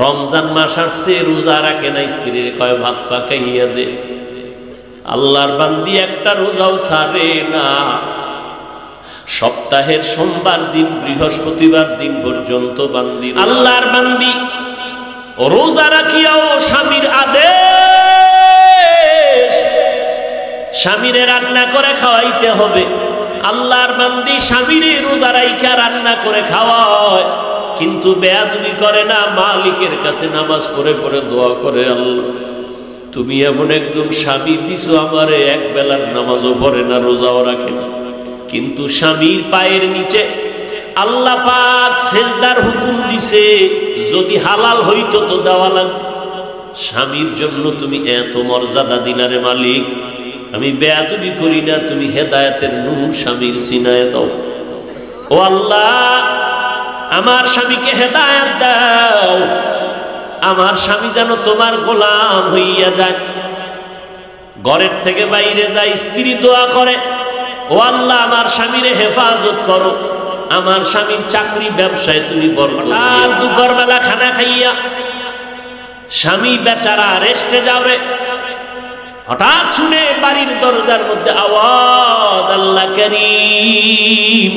রমজান মাস আসছে, রোজা রাখে না, স্ত্রীর কয় ভাত পাকাইয়া দে। আল্লাহর বান্দি একটা রোজাও ছাড়ে না। সপ্তাহের সোমবার দিন বৃহস্পতিবার দিন পর্যন্ত বান্দি, আল্লাহর বান্দি রোজা রাখিয়াও স্বামীর আদেশ, স্বামীরে রান্না করে খাওয়াইতে হবে। আল্লাহর বান্দি স্বামীরে রোজা রাইখা রান্না করে খাওয়ায়, কিন্তু বেয়াদবি করে না, মালিকের কাছে নামাজ পড়ে পড়ে দোয়া করে, আল্লাহ তুমি এমন একজন স্বামী দিছো আমারে, এক বেলার নামাজও পড়ে না, রোজাও রাখে না, কিন্তু স্বামীর পায়ের নিচে আল্লাহ পাক সেজদার হুকুম দিছে, যদি হালাল হইতো তো দেওয়া লাগবে। স্বামীর জন্য তুমি এত মর্যাদা দিলারে মালিক, আমি বেয়াদবি করি না, তুমি হেদায়েতের নূর স্বামীর সিনায় দাও। ও আল্লাহ, আমার স্বামীকে হেদায়েত দাও, আমার স্বামী যেন তোমার গোলাম হইয়া যায়। ঘরের থেকে বাইরে যায়, স্ত্রী দোয়া করে, ও আল্লাহ আমার স্বামীরে হেফাজত করো, আমার স্বামীর চাকরি ব্যবসায় তুমি বরকত দাও। আর দুপুরবেলা খানা খাইয়া স্বামী বেচারা রেস্টে যাবে, হঠাৎ শুনে বাড়ির দরজার মধ্যে আওয়াজ, আল্লাহ করিম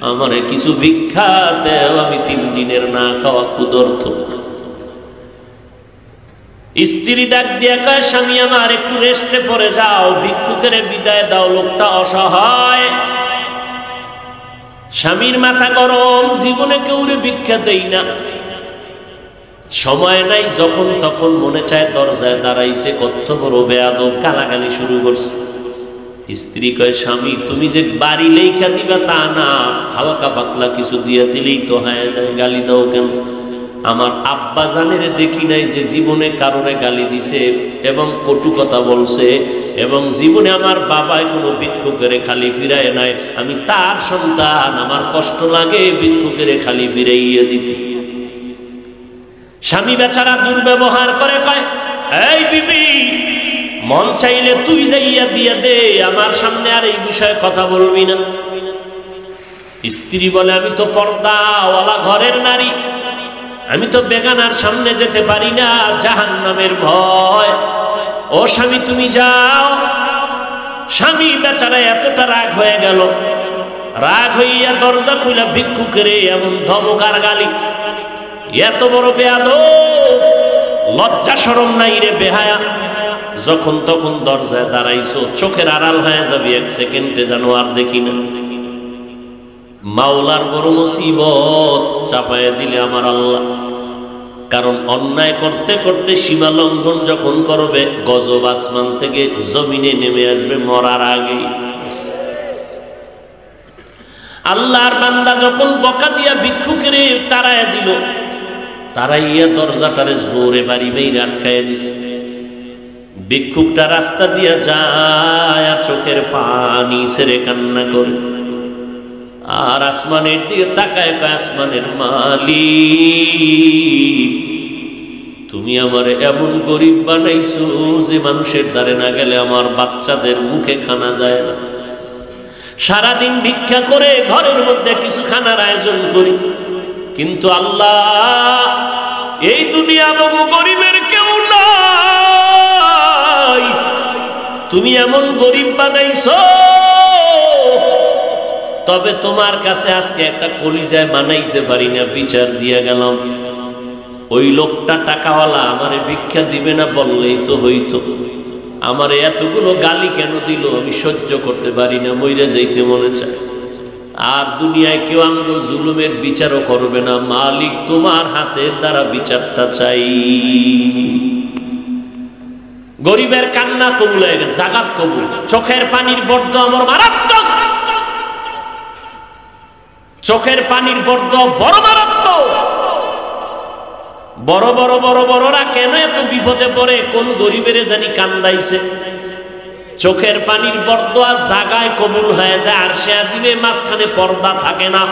আমারে কিছু ভিক্ষা দেও, আমি 3 দিনের না খাওয়া ক্ষুধার্ত। স্ত্রী ডাক দিয়া কয়, স্বামী আমার একটু রেস্টে পড়ে যাও, ভিক্ষুকের বিদায় দাও, লোকটা অসহায়। স্বামীর মাথা গরম, জীবনে কেউরে ভিক্ষা দেই না, সময় নাই, যখন তখন মনে চায় দরজায় দাঁড়াইছে, কত বড় বেয়াদব, গালাগালি শুরু করছে। স্ত্রী কয়, স্বামী তুমি যে বাড়ি লেখা দিবা তা না, হালকা পাতলা কিছু দিয়ে দিলেই তো হয়ে যায়, গালি দাও কেন? আমার আব্বা জানের দেখি নাই যে জীবনে কারোরে গালি দিছে এবং কটু কথা বলছে, এবং জীবনে আমার বাবায় কোনো ভিক্ষুকের খালি ফিরায় নাই। আমি তার সন্তান, আমার কষ্ট লাগে ভিক্ষুকের খালি ফিরাইয়া দিতে। স্বামী বেচারা দুর্ব্যবহার করে, কয়, এই বিবি মন চাইলে তুই যাইয়া দিয়ে দে, আমার সামনে আর এই বিষয়ে কথা বলবি না। স্ত্রী বলে, আমি তো পর্দাওয়ালা ঘরের নারী, আমি তো বেগানার সামনে যেতে পারি না, জাহান্নামের ভয়। ও স্বামী তুমি যাও। স্বামী বেচারা এতটা রাগ হয়ে গেল, রাগ হইয়া দরজা খুলে ভিক্ষুকের এমন ধমকার গালি, এত বড় বেয়াদব, লজ্জা শরম নাই রে বেহায়া, যখন তখন দরজায় দাঁড়াইছো, চোখের আড়াল হয়ে যাবি, 1 সেকেন্ডে যেন আর দেখি না। মাওলার বড় মুসিবত চাপায় দিলে আমার আল্লাহ, কারণ অন্যায় করতে করতে সীমা লঙ্ঘন যখন করবে, গজব আসমান থেকে জমিনে নেমে আসবে মরার আগেই। আল্লাহর বান্দা যখন বকা দিয়া ভিক্ষুকের তাড়াইয়া দিল, তাড়াইয়া দরজাটারে জোরে বাড়ি মেরে আটকাইয়া দিছে। ভিক্ষুকটা রাস্তা দিয়া যায় আর চোখের পানি ছেড়ে কান্না করে, আর আসমানের দিকে তাকায়, আসমানের মালিক তুমি আমার এমন গরিব বানাইছো যে মানুষের দ্বারে না গেলে আমার বাচ্চাদের মুখে খানা যায় না। সারাদিন ভিক্ষা করে ঘরের মধ্যে কিছু খানার আয়োজন করি, কিন্তু আল্লাহ এই দুনিয়া বহু গরিবের কেউ নাই, তুমি এমন গরিব বানাইছো। তবে তোমার কাছে আজকে একটা কলিজায় মানাইতে পারি না, বিচার দিয়া গেলাম। ওই লোকটা টাকাওয়ালা আমারে ভিক্ষা দিবে না বললেই তো হইতো, আমারে এতগুলো গালি কেন দিল আমি সহ্য করতে পারি না, মইরা যাইতে মনে চায়। আর দুনিয়ায় কেউ আমগো জুলুমের বিচারও করবে না, মালিক তোমার হাতের দ্বারা বিচারটা চাই। গরিবের কান্না কবুল হয়ে গেছে, জাগাত কবুল। চোখের পানির বর্দ আমার মারাত্মক, চোখের পানির বর্দ বড় মারাত্মক। বড় বড় বড় বড়রা কেন এত বিপদে পড়ে, কোন গরিবের জানি কান্দাইছে। চোখের পানির বরদোয়া জাগায় কবুল হয়ে যায়, আর সে আজিমে মাঝখানে পর্দা থাকে না,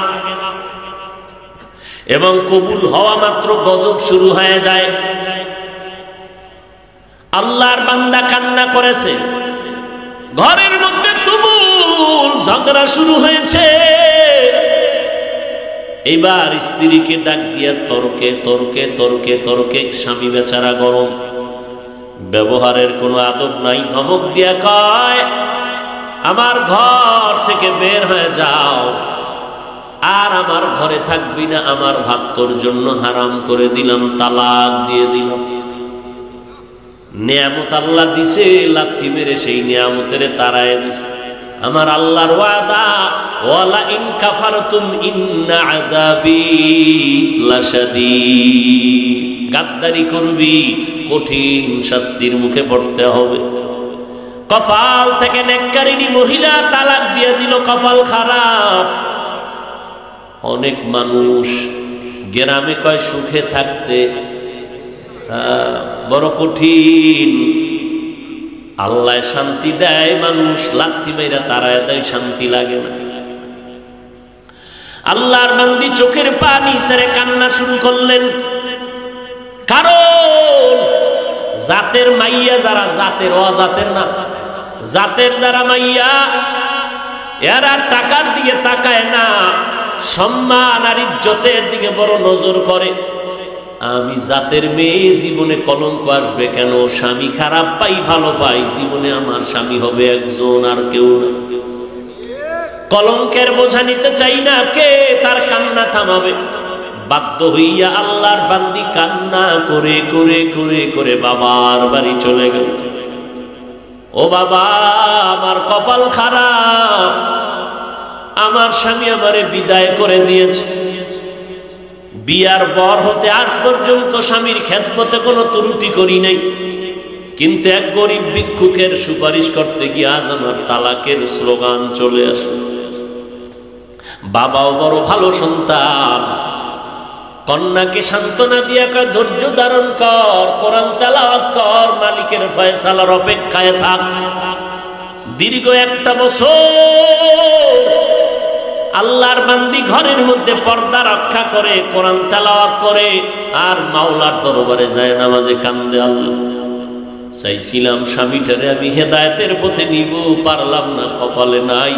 এবং কবুল হওয়া মাত্র গজব শুরু হয়ে যায়। আল্লাহর বান্দা কান্না করেছে, ঘরের মধ্যে তুমুল ঝগড়া শুরু হয়েছে। এবার স্ত্রীকে ডাক দিয়া তর্কে তর্কে তর্কে তর্কে, স্বামী বেচারা গরম, ব্যবহারের কোনো আদব নাই, ধমক দিয়া কয় আমার ঘর থেকে বের হয়ে যাও, আর আমার ঘরে থাকবি না, আমার ভাত তোর জন্য হারাম করে দিলাম, তালাক দিয়ে দিলাম। নিয়ামত আল্লাহ দিছে, লাথি মেরে সেই নিয়ামতের তারায় দিছে। আমার আল্লাহর ওয়াদা, ওয়ালা ইন কাফারতুম ইন্না আযাবি লাশাদীদ, গাদ্দারি করবি কঠিন শাস্তির মুখে পড়তে হবে। কপাল থেকে নেককারিনী মহিলা তালাক দিয়ে দিল, কপাল খারাপ। অনেক মানুষ গ্রামে কয় সুখে থাকতে, বড় কঠিন। আল্লাহ শান্তি দেয়, মানুষ লাথি মেরা তারায় দেয়, শান্তি লাগে না। আল্লাহর বান্দি চোখের পানি ছেড়ে কান্না শুরু করলেন, কারণ জাতের মাইয়া যারা, জাতের অজাতের না, জাতের যারা মাইয়া, এরা টাকার দিকে তাকায় না, সম্মান আর ইজ্জতের দিকে বড় নজর করে। আমি জাতের মেয়ে, জীবনে কলঙ্ক আসবে কেন, স্বামী খারাপ পাই ভালো পাই, জীবনে আমার স্বামী হবে একজন আর কেউ না। কলঙ্কের বোঝা নিতে চাই না, কে তার কান্না থামাবে? বাধ্য হইয়া আল্লাহর বান্দি কান্না করে করে করে করে বাবার বাড়ি চলে গেল। ও বাবা, আমার কপাল খারাপ, আমার স্বামী আমারে বিদায় করে দিয়েছে। বিয়ার পর হতে আজ পর্যন্ত স্বামীর খেদমতে কোনো ত্রুটি করি নাই, কিন্তু এক গরিব ভিক্ষুকের সুপারিশ করতে গিয়ে আজ আমার তালাকের স্লোগান চলে আসে। বাবাও বড় ভালো সন্তান, কন্যাকে সান্ত্বনা দিয়া কয় ধৈর্য ধারণ কর, কোরআন তেলাওয়াত কর, মালিকের ফয়সালার অপেক্ষায় থাক। দীর্ঘ একটা বছর আল্লাহর বান্দি ঘরের মধ্যে পর্দা রক্ষা করে, কোরআন তেলাওয়াত করে, আর মাওলার দরবারে যায় নামাজে কান্দে। আল্লাহ, চাইছিলাম স্বামীটারে আমি হেদায়েতের পথে নিব, পারলাম না, কপালে নাই।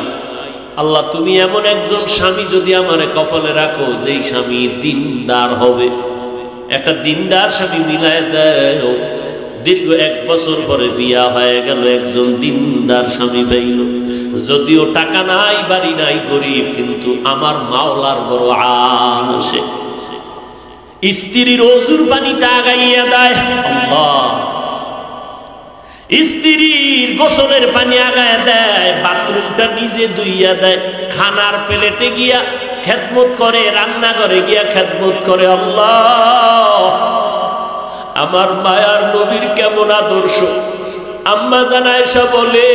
আল্লাহ, তুমি এমন একজন স্বামী যদি আমারে কপালে রাখো, যেই স্বামী দিনদার হবে, একটা দিনদার স্বামী মিলায় দেও। দীর্ঘ 1 বছর পরে বিয়া হয়ে গেল, একজন দিনদার স্বামী পাইল। যদিও টাকা নাই, বাড়ি নাই, গরিব, কিন্তু আমার মাওলার বড় আশে। স্ত্রীর ওযুর পানিটা আগাইয়া দেয় আল্লাহ, স্ত্রীর গোসলের পানি আগায় দেয়, বাথরুমটা নিজে ধুইয়া দেয়, খানার প্লেটে গিয়া খেদমত করে, রান্নাঘরে গিয়া খেদমত করে। আল্লাহ, আমার মায়ার নবীর কেমন আদর্শ। আম্মা জান আয়েশা বলে,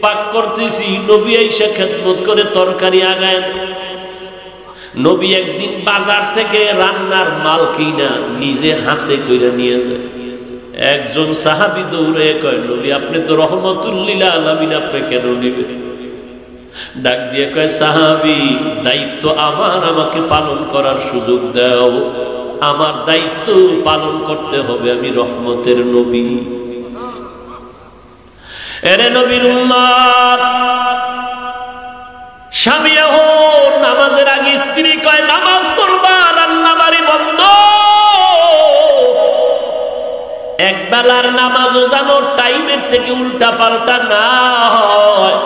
পাক করতেছি, নবী আয়েশা খেদমত করে তরকারি আগায়। নবী একদিন বাজার থেকে রান্নার মাল কিনা নিজে হাতে কইরা নিয়ে যায়। একজন সাহাবী দৌড়ে কয়, নবী আপনি তো রহমাতুল লিল আলামিন, আপনি কেন নিবেন? ডাক দিয়ে কয়, সাহাবী, দায়িত্ব আমার, আমাকে পালন করার সুযোগ দাও, আমার দায়িত্ব পালন করতে হবে, আমি রহমতের নবী। এরে নবীর উম্মত, স্বামী এখন নামাজের আগে স্ত্রী কয় নামাজ পড়বা, রান্না বাড়ি বন্ধ। একবেলার নামাজও যেন টাইমের থেকে উল্টা পাল্টা না হয়।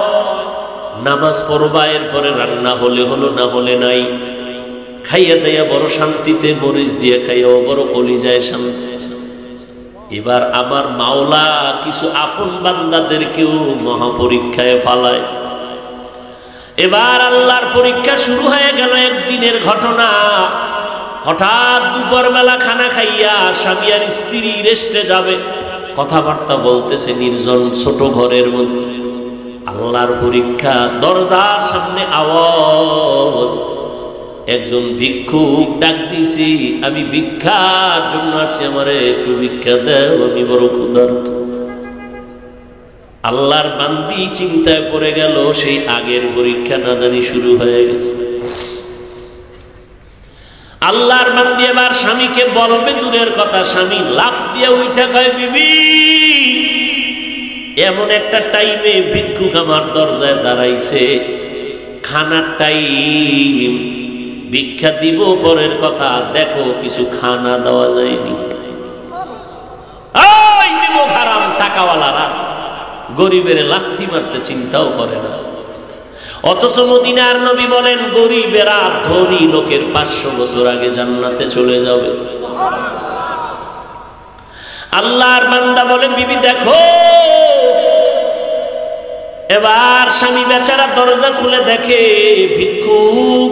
নামাজ পড়বা, এরপরে রান্না হলে হলো, না হলে নাই। খাইয়া দেয়া বড় শান্তিতে, মরিচ দিয়ে খাইয়াও বড় কলিজায় শান্তি। এবার আমার মাওলা কিছু আপন বান্দাদেরকেও মহাপরীক্ষায় ফালায়। এবার আল্লাহর পরীক্ষা শুরু হয়ে গেল। একদিনের ঘটনা, হঠাৎ দুপুর বেলা খানা খাইয়া স্বামী আর স্ত্রী রেস্টে যাবে, কথাবার্তা বলতেছে নির্জন ছোট ঘরের মধ্যে। আল্লাহর পরীক্ষা, দরজার সামনে আওয়াজ, একজন ভিক্ষুক ডাক দিছি, আমি ভিক্ষার জন্য আসছি, আমারে একটু ভিক্ষা দাও, আমি বড় ক্ষুধার্ত। আল্লাহর বান্দি চিন্তায় পড়ে গেল, সেই আগের পরীক্ষা না জানি শুরু হয়ে গেছে। আল্লাহর বান্দি এবার স্বামীকে বলবে দূরের কথা, স্বামী লাফ দিয়ে উঠা কয়, বিবি এমন একটা টাইমে ভিক্ষুক আমার দরজায় দাঁড়াইছে, খানার টাইম, ভিক্ষা দিব পরের কথা, দেখো কিছু খানা দেওয়া যায়নি। হারাম টাকাওয়ালারা গরিবের লাথি মারতে চিন্তাও করে না। অথচ মদিনার নবী বলেন গরিবেরা ধনী লোকের 500 বছর আগে জান্নাতে চলে যাবে। আল্লাহর বান্দা বলে বিবি দেখো, এবার স্বামী বেচারা দরজা খুলে দেখে ভিক্ষুক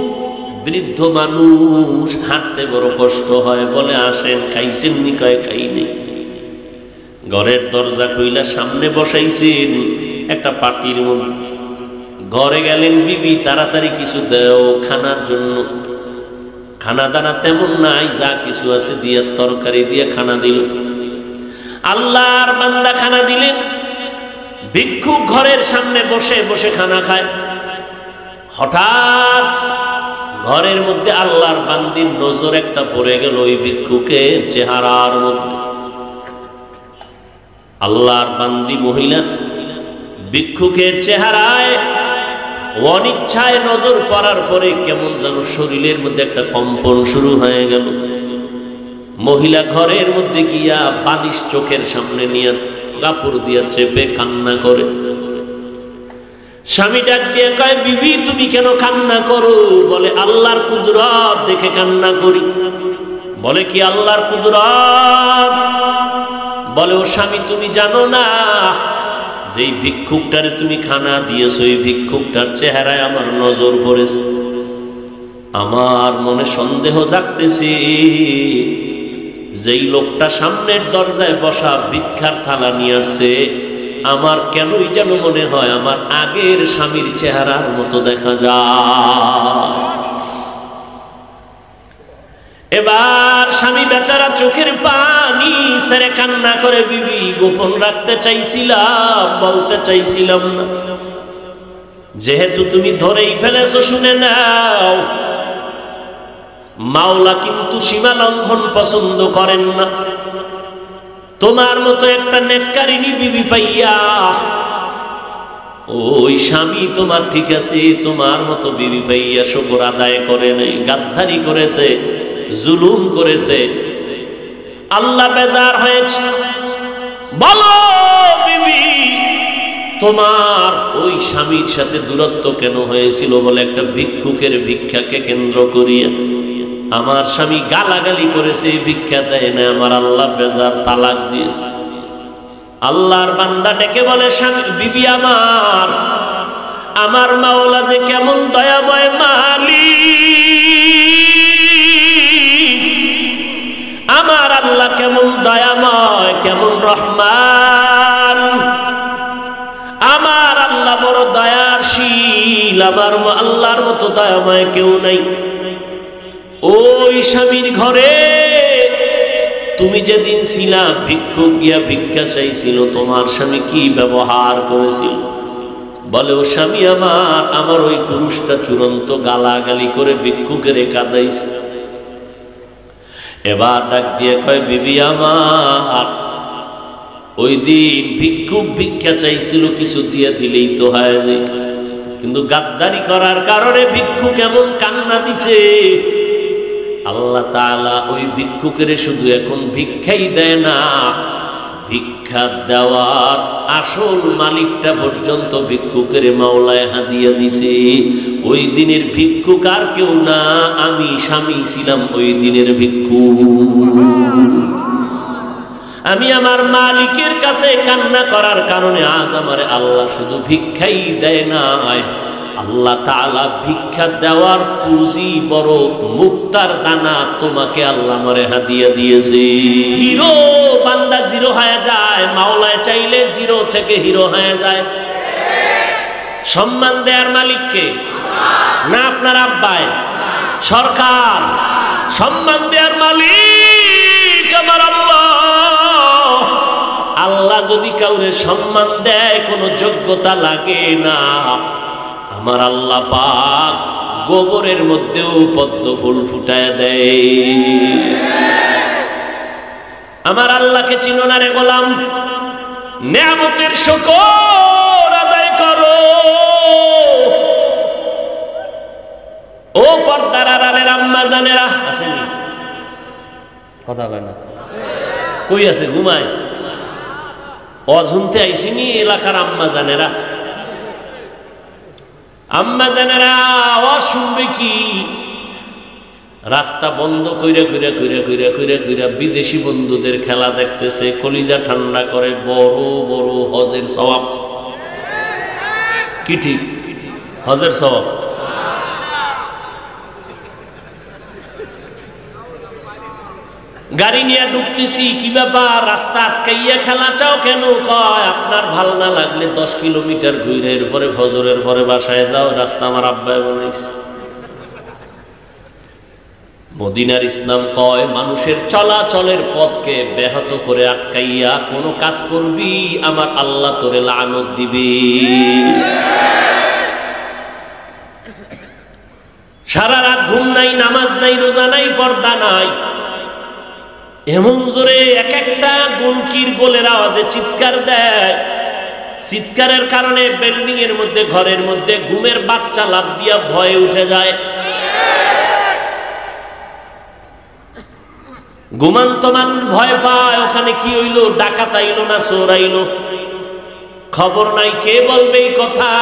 বৃদ্ধ মানুষ, হাঁটতে বড় কষ্ট হয়। বলে আসেন, খাইছেন নি? কয় খাইনি। ঘরের দরজা খুইলা সামনে বসাইছেন একটা পাটির মধ্যে। ঘরে গেলেন, বিবি তাড়াতাড়ি কিছু দাও খানার জন্য। খানা দানা তেমন নাই, যা কিছু আছে দিয়ে তরকারি দিয়ে খানা দিল। আল্লাহর বান্দা খানা দিলেন। ভিক্ষুক ঘরের সামনে বসে বসে খানা খায়। হঠাৎ ঘরের মধ্যে আল্লাহর বান্দির নজর একটা পড়ে গেল ওই ভিক্ষুকের চেহারার মধ্যে। আল্লাহর বান্দি মহিলা ভিক্ষুকের চেহারায় অনিচ্ছায় নজর পড়ার পরে কেমন যেন শরীরের মধ্যে একটা কম্পন শুরু হয়ে গেল। মহিলা ঘরের মধ্যে গিয়া বালিশ চোখের সামনে নিয়ে কাপড় দিয়া চেপে কান্না করে। স্বামী ডাক দিয়ে কয় বিবি তুমি কেন কান্না করো? বলে আল্লাহর কুদরত দেখে কান্না করি। বলে কি আল্লাহর কুদরত? বলে ও স্বামী তুমি জানো না যেই ভিক্ষুকটারে তুমি খানা দিয়েছো ওই ভিক্ষুকটার চেহারায় আমার নজর পড়েছে। আমার মনে সন্দেহ জাগতেছে যেই লোকটা সামনের দরজায় বসা ভিক্ষার থালা নিয়ে আসছে আমার কেনই যেন মনে হয় আমার আগের স্বামীর চেহারার মতো দেখা যায়। এবার স্বামী বেচারা চোখের পানি ছেড়ে কান্না করে বিবি গোপন রাখতে চাইছিলাম, বলতে চাইছিলাম না, যেহেতু তুমি ধরেই ফেলেছো শুনে নাও, মাওলা কিন্তু সীমা লঙ্ঘন পছন্দ করেন না। তোমার মতো একটা নেককারিনী বিবি পাইয়া ওই স্বামী তোমার ঠিক আছে, তোমার মতো বিবি পাইয়া শুকর আদায় করে নাই, গাদ্দারি করেছে, জুলুম করেছে। আল্লাহ বেজার হয়েছে। বলো বিবি তোমার ওই স্বামীর সাথে দূরত্ব কেন হয়েছিল? বলে একটা ভিক্ষুকের ভিক্ষাকে কেন্দ্র করিয়া আমার স্বামী গালাগালি করেছে, ভিক্ষা দেয় না, আমার আল্লাহ বেজার, তালাক দিয়েছে। আল্লাহর বান্দা ডেকে বলে স্বামী বিবি আমার, আমার মাওলা যে কেমন দয়াময় মালিক, আমার আল্লাহ কেমন দয়াময়, কেমন রহমান, আমার আল্লাহ বড় দয়াশীল, আমার আল্লাহর মতো দয়াময় কেউ নাই। ওই স্বামীর ঘরে তুমি যেদিন ছিলা ভিক্ষুক গিয়া ভিক্ষা চাইছিল তোমার স্বামী কি ব্যবহার করেছিল? বলে ও স্বামী আমার ওই পুরুষটা চূড়ান্ত গালাগালি করে ভিক্ষুকের কাঁদাইছে। এবার ডাক দিয়ে কয় বিবি আমার, ওই দিন ভিক্ষুক ভিক্ষা চাইছিল, কিছু দিয়ে দিলেই তো হয়ে যায়, কিন্তু গাদ্দারি করার কারণে ভিক্ষুক এমন কান্না দিছে। আল্লাহ তাআলা ওই ভিক্ষুকের শুধু এখন ভিক্ষাই দেয় না, ভিক্ষা দেওয়ার আসল মালিকটা পর্যন্ত ভিক্ষুকের মাওলায় হাদিয়া দিছে। ওই দিনের ভিক্ষুক আর কেউ না, আমি স্বামী ছিলাম ওই দিনের ভিক্ষুক। আমি আমার মালিকের কাছে কান্না করার কারণে আজ আমার আল্লাহ শুধু ভিক্ষাই দেয় নাই, আল্লাহ তাআলা ভিক্ষা দেওয়ার পুঁজি বড় মুক্তার দানা তোমাকে আল্লাহ আমারে হাদিয়া দিয়েছে। হিরো বান্দা জিরো হয়ে যায়, মাওলায় চাইলে জিরো থেকে হিরো হয়ে যায়। সম্মান দেওয়ার মালিককে না আপনার আব্বায় সরকার, সম্মান দেওয়ার মালিক আমার আল্লাহ। আল্লাহ যদি কাউরে সম্মান দেয় কোনো যোগ্যতা লাগে না, আমার আল্লাহ পাক গোবরের মধ্যেও পদ্ম ফুল ফুটায় দেয়। আমার আল্লাহকে চিনো না রে গোলাম, নেয়ামতের শুকর আদায় করো। জানেরা আসেনি? কথা কয় না, কই আছে? ঘুমায়। অঝুনতে আইসিনি এলাকার আম্মা জানেরা। আম্মা জানেরা আওয়াজ শুনবে কি? রাস্তা বন্ধ কইরা কইরা কইরা কইরা কইরা কইরা বিদেশি বন্ধুদের খেলা দেখতেছে, কলিজা ঠান্ডা করে। বড় বড় হজের সওয়াব। কি ঠিক? হজের সওয়াব। গাড়ি নিয়ে ঢুকতেছি, কি ব্যাপার? রাস্তা আটকাইয়া খেলা চাও কেন? কয় আপনার ভাল না লাগলে 10 কিলোমিটার ঘুরে এরপরে ফজরের পরে বাসায় যাও, রাস্তা আমার আব্বাই বানাইছে। মদিনার ইসলাম কয় মানুষের চলাচলের পথকে ব্যাহত করে আটকাইয়া কোনো কাজ করবি, আমার আল্লাহ তোরে লানত দিবে। সারা রাত ঘুম নাই, নামাজ নাই, রোজা নাই, পর্দা নাই, এমন জোরে এক একটা গুলকির গোলের আওয়াজে চিৎকার দেয়। চিৎকারের কারণে বিল্ডিং এর মধ্যে, ঘরের মধ্যে ঘুমের বাচ্চা লাফ দিয়া ভয়ে উঠে যায়। ঘুমান্ত মানুষ ভয় পায়, ওখানে কি হইল? ডাকাত আইলো না চোর আইলো? খবর নাই। কে বলবে এই কথা?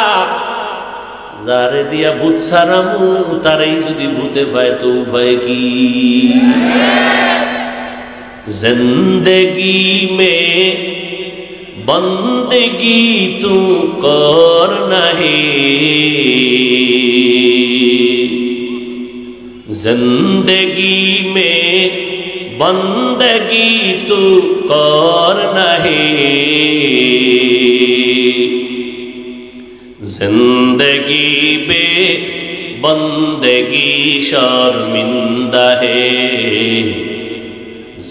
যারে দিয়া ভূত ছাড়ামু তারাই যদি ভূতে পায় তো উপায় কি? जिंदगी में बंदगी तू करना है, जिंदगी में बंदगी तू करना है, जिंदगी में बंदगी शर्मिंदा है,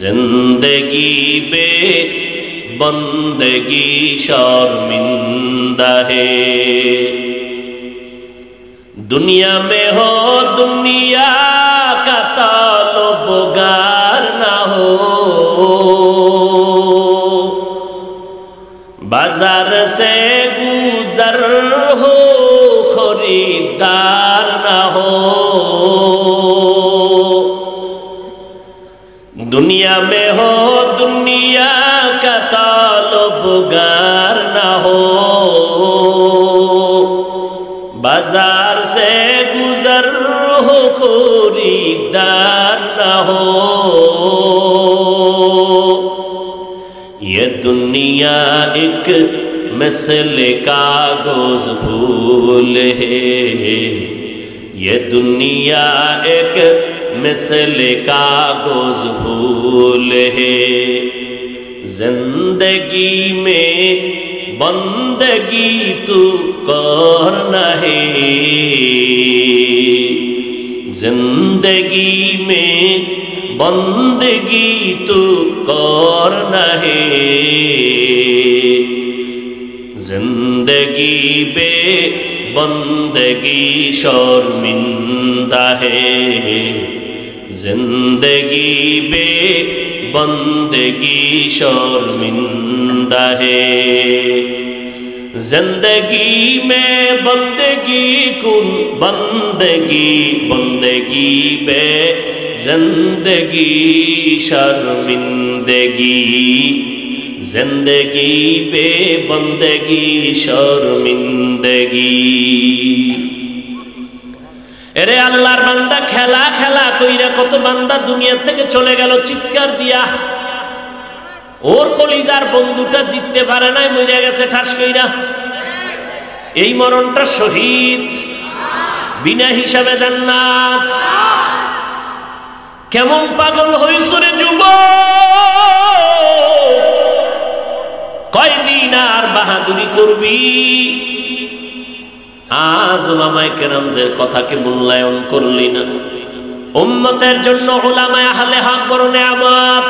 जिंदगी बे बंदगी शर्मिंदा है। दुनिया में हो दुनिया का ताल्लुबगार ना हो, बाजार से गुजर हो खरीदार ना हो, दुनिया में हो दुनिया का ताल्लुबगार ना हो, बाजार से गुजर हो खरीदार ना हो। ये दुनिया एक मिसल कागज फूल है, ये दुनिया एक मिसल कागज फूल है, जिंदगी में बंदगी तू करना है, जिंदगी में बंदगी तू करना है, जिंदगी बे बंदगी शर्मिंदा है, जिंदगी बे बंदगी शर्मिंदा है, जिंदगी में बंदगी कुन बंदगी, बंदगी बे जिंदगी शर्मिंदगी, जिंदगी बे बंदगी शर्मिंदगी। এরে আল্লাহর বান্দা খেলা খেলা কইরা কত বান্দা দুনিয়া থেকে চলে গেল চিৎকার দিয়া। ওর কলিজার বন্ধুটা জিততে পারে নাই, মরে গেছে ঠাস কইরা। এই মরণটা শহীদ, বিনা হিসাবে জান্নাত। কেমন পাগল হইছ রে যুবক, কয়দিন আর বাহাদুরি করবি? আজ উলামায়ে কেরামদের কথাকে মূল্যায়ন করলি না। উম্মতের জন্য উলামায়ে আহলে হক বড় নেয়ামত।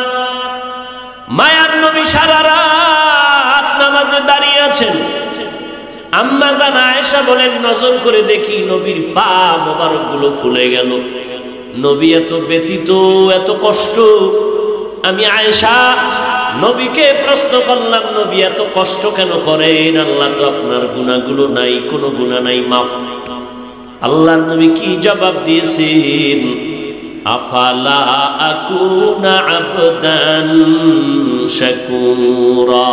মায়ার নবী সারা রাত নামাজে দাঁড়িয়ে আছেন। আম্মা জান আয়েশা বলেন, নজর করে দেখি নবীর পা মোবারক গুলো ফুলে গেল। নবী এত ব্যথিত, এত কষ্ট। আমি আয়েশা নবীকে প্রশ্ন করলাম, নবী এত কষ্ট কেন করেন? আল্লাহ তো আপনার গুনাহগুলো নাই, কোনো গুনাহ নাই, মাফ। আল্লাহর নবী কি জবাব দিয়েছেন? আফালা আকুনা আবদান শাকুরা,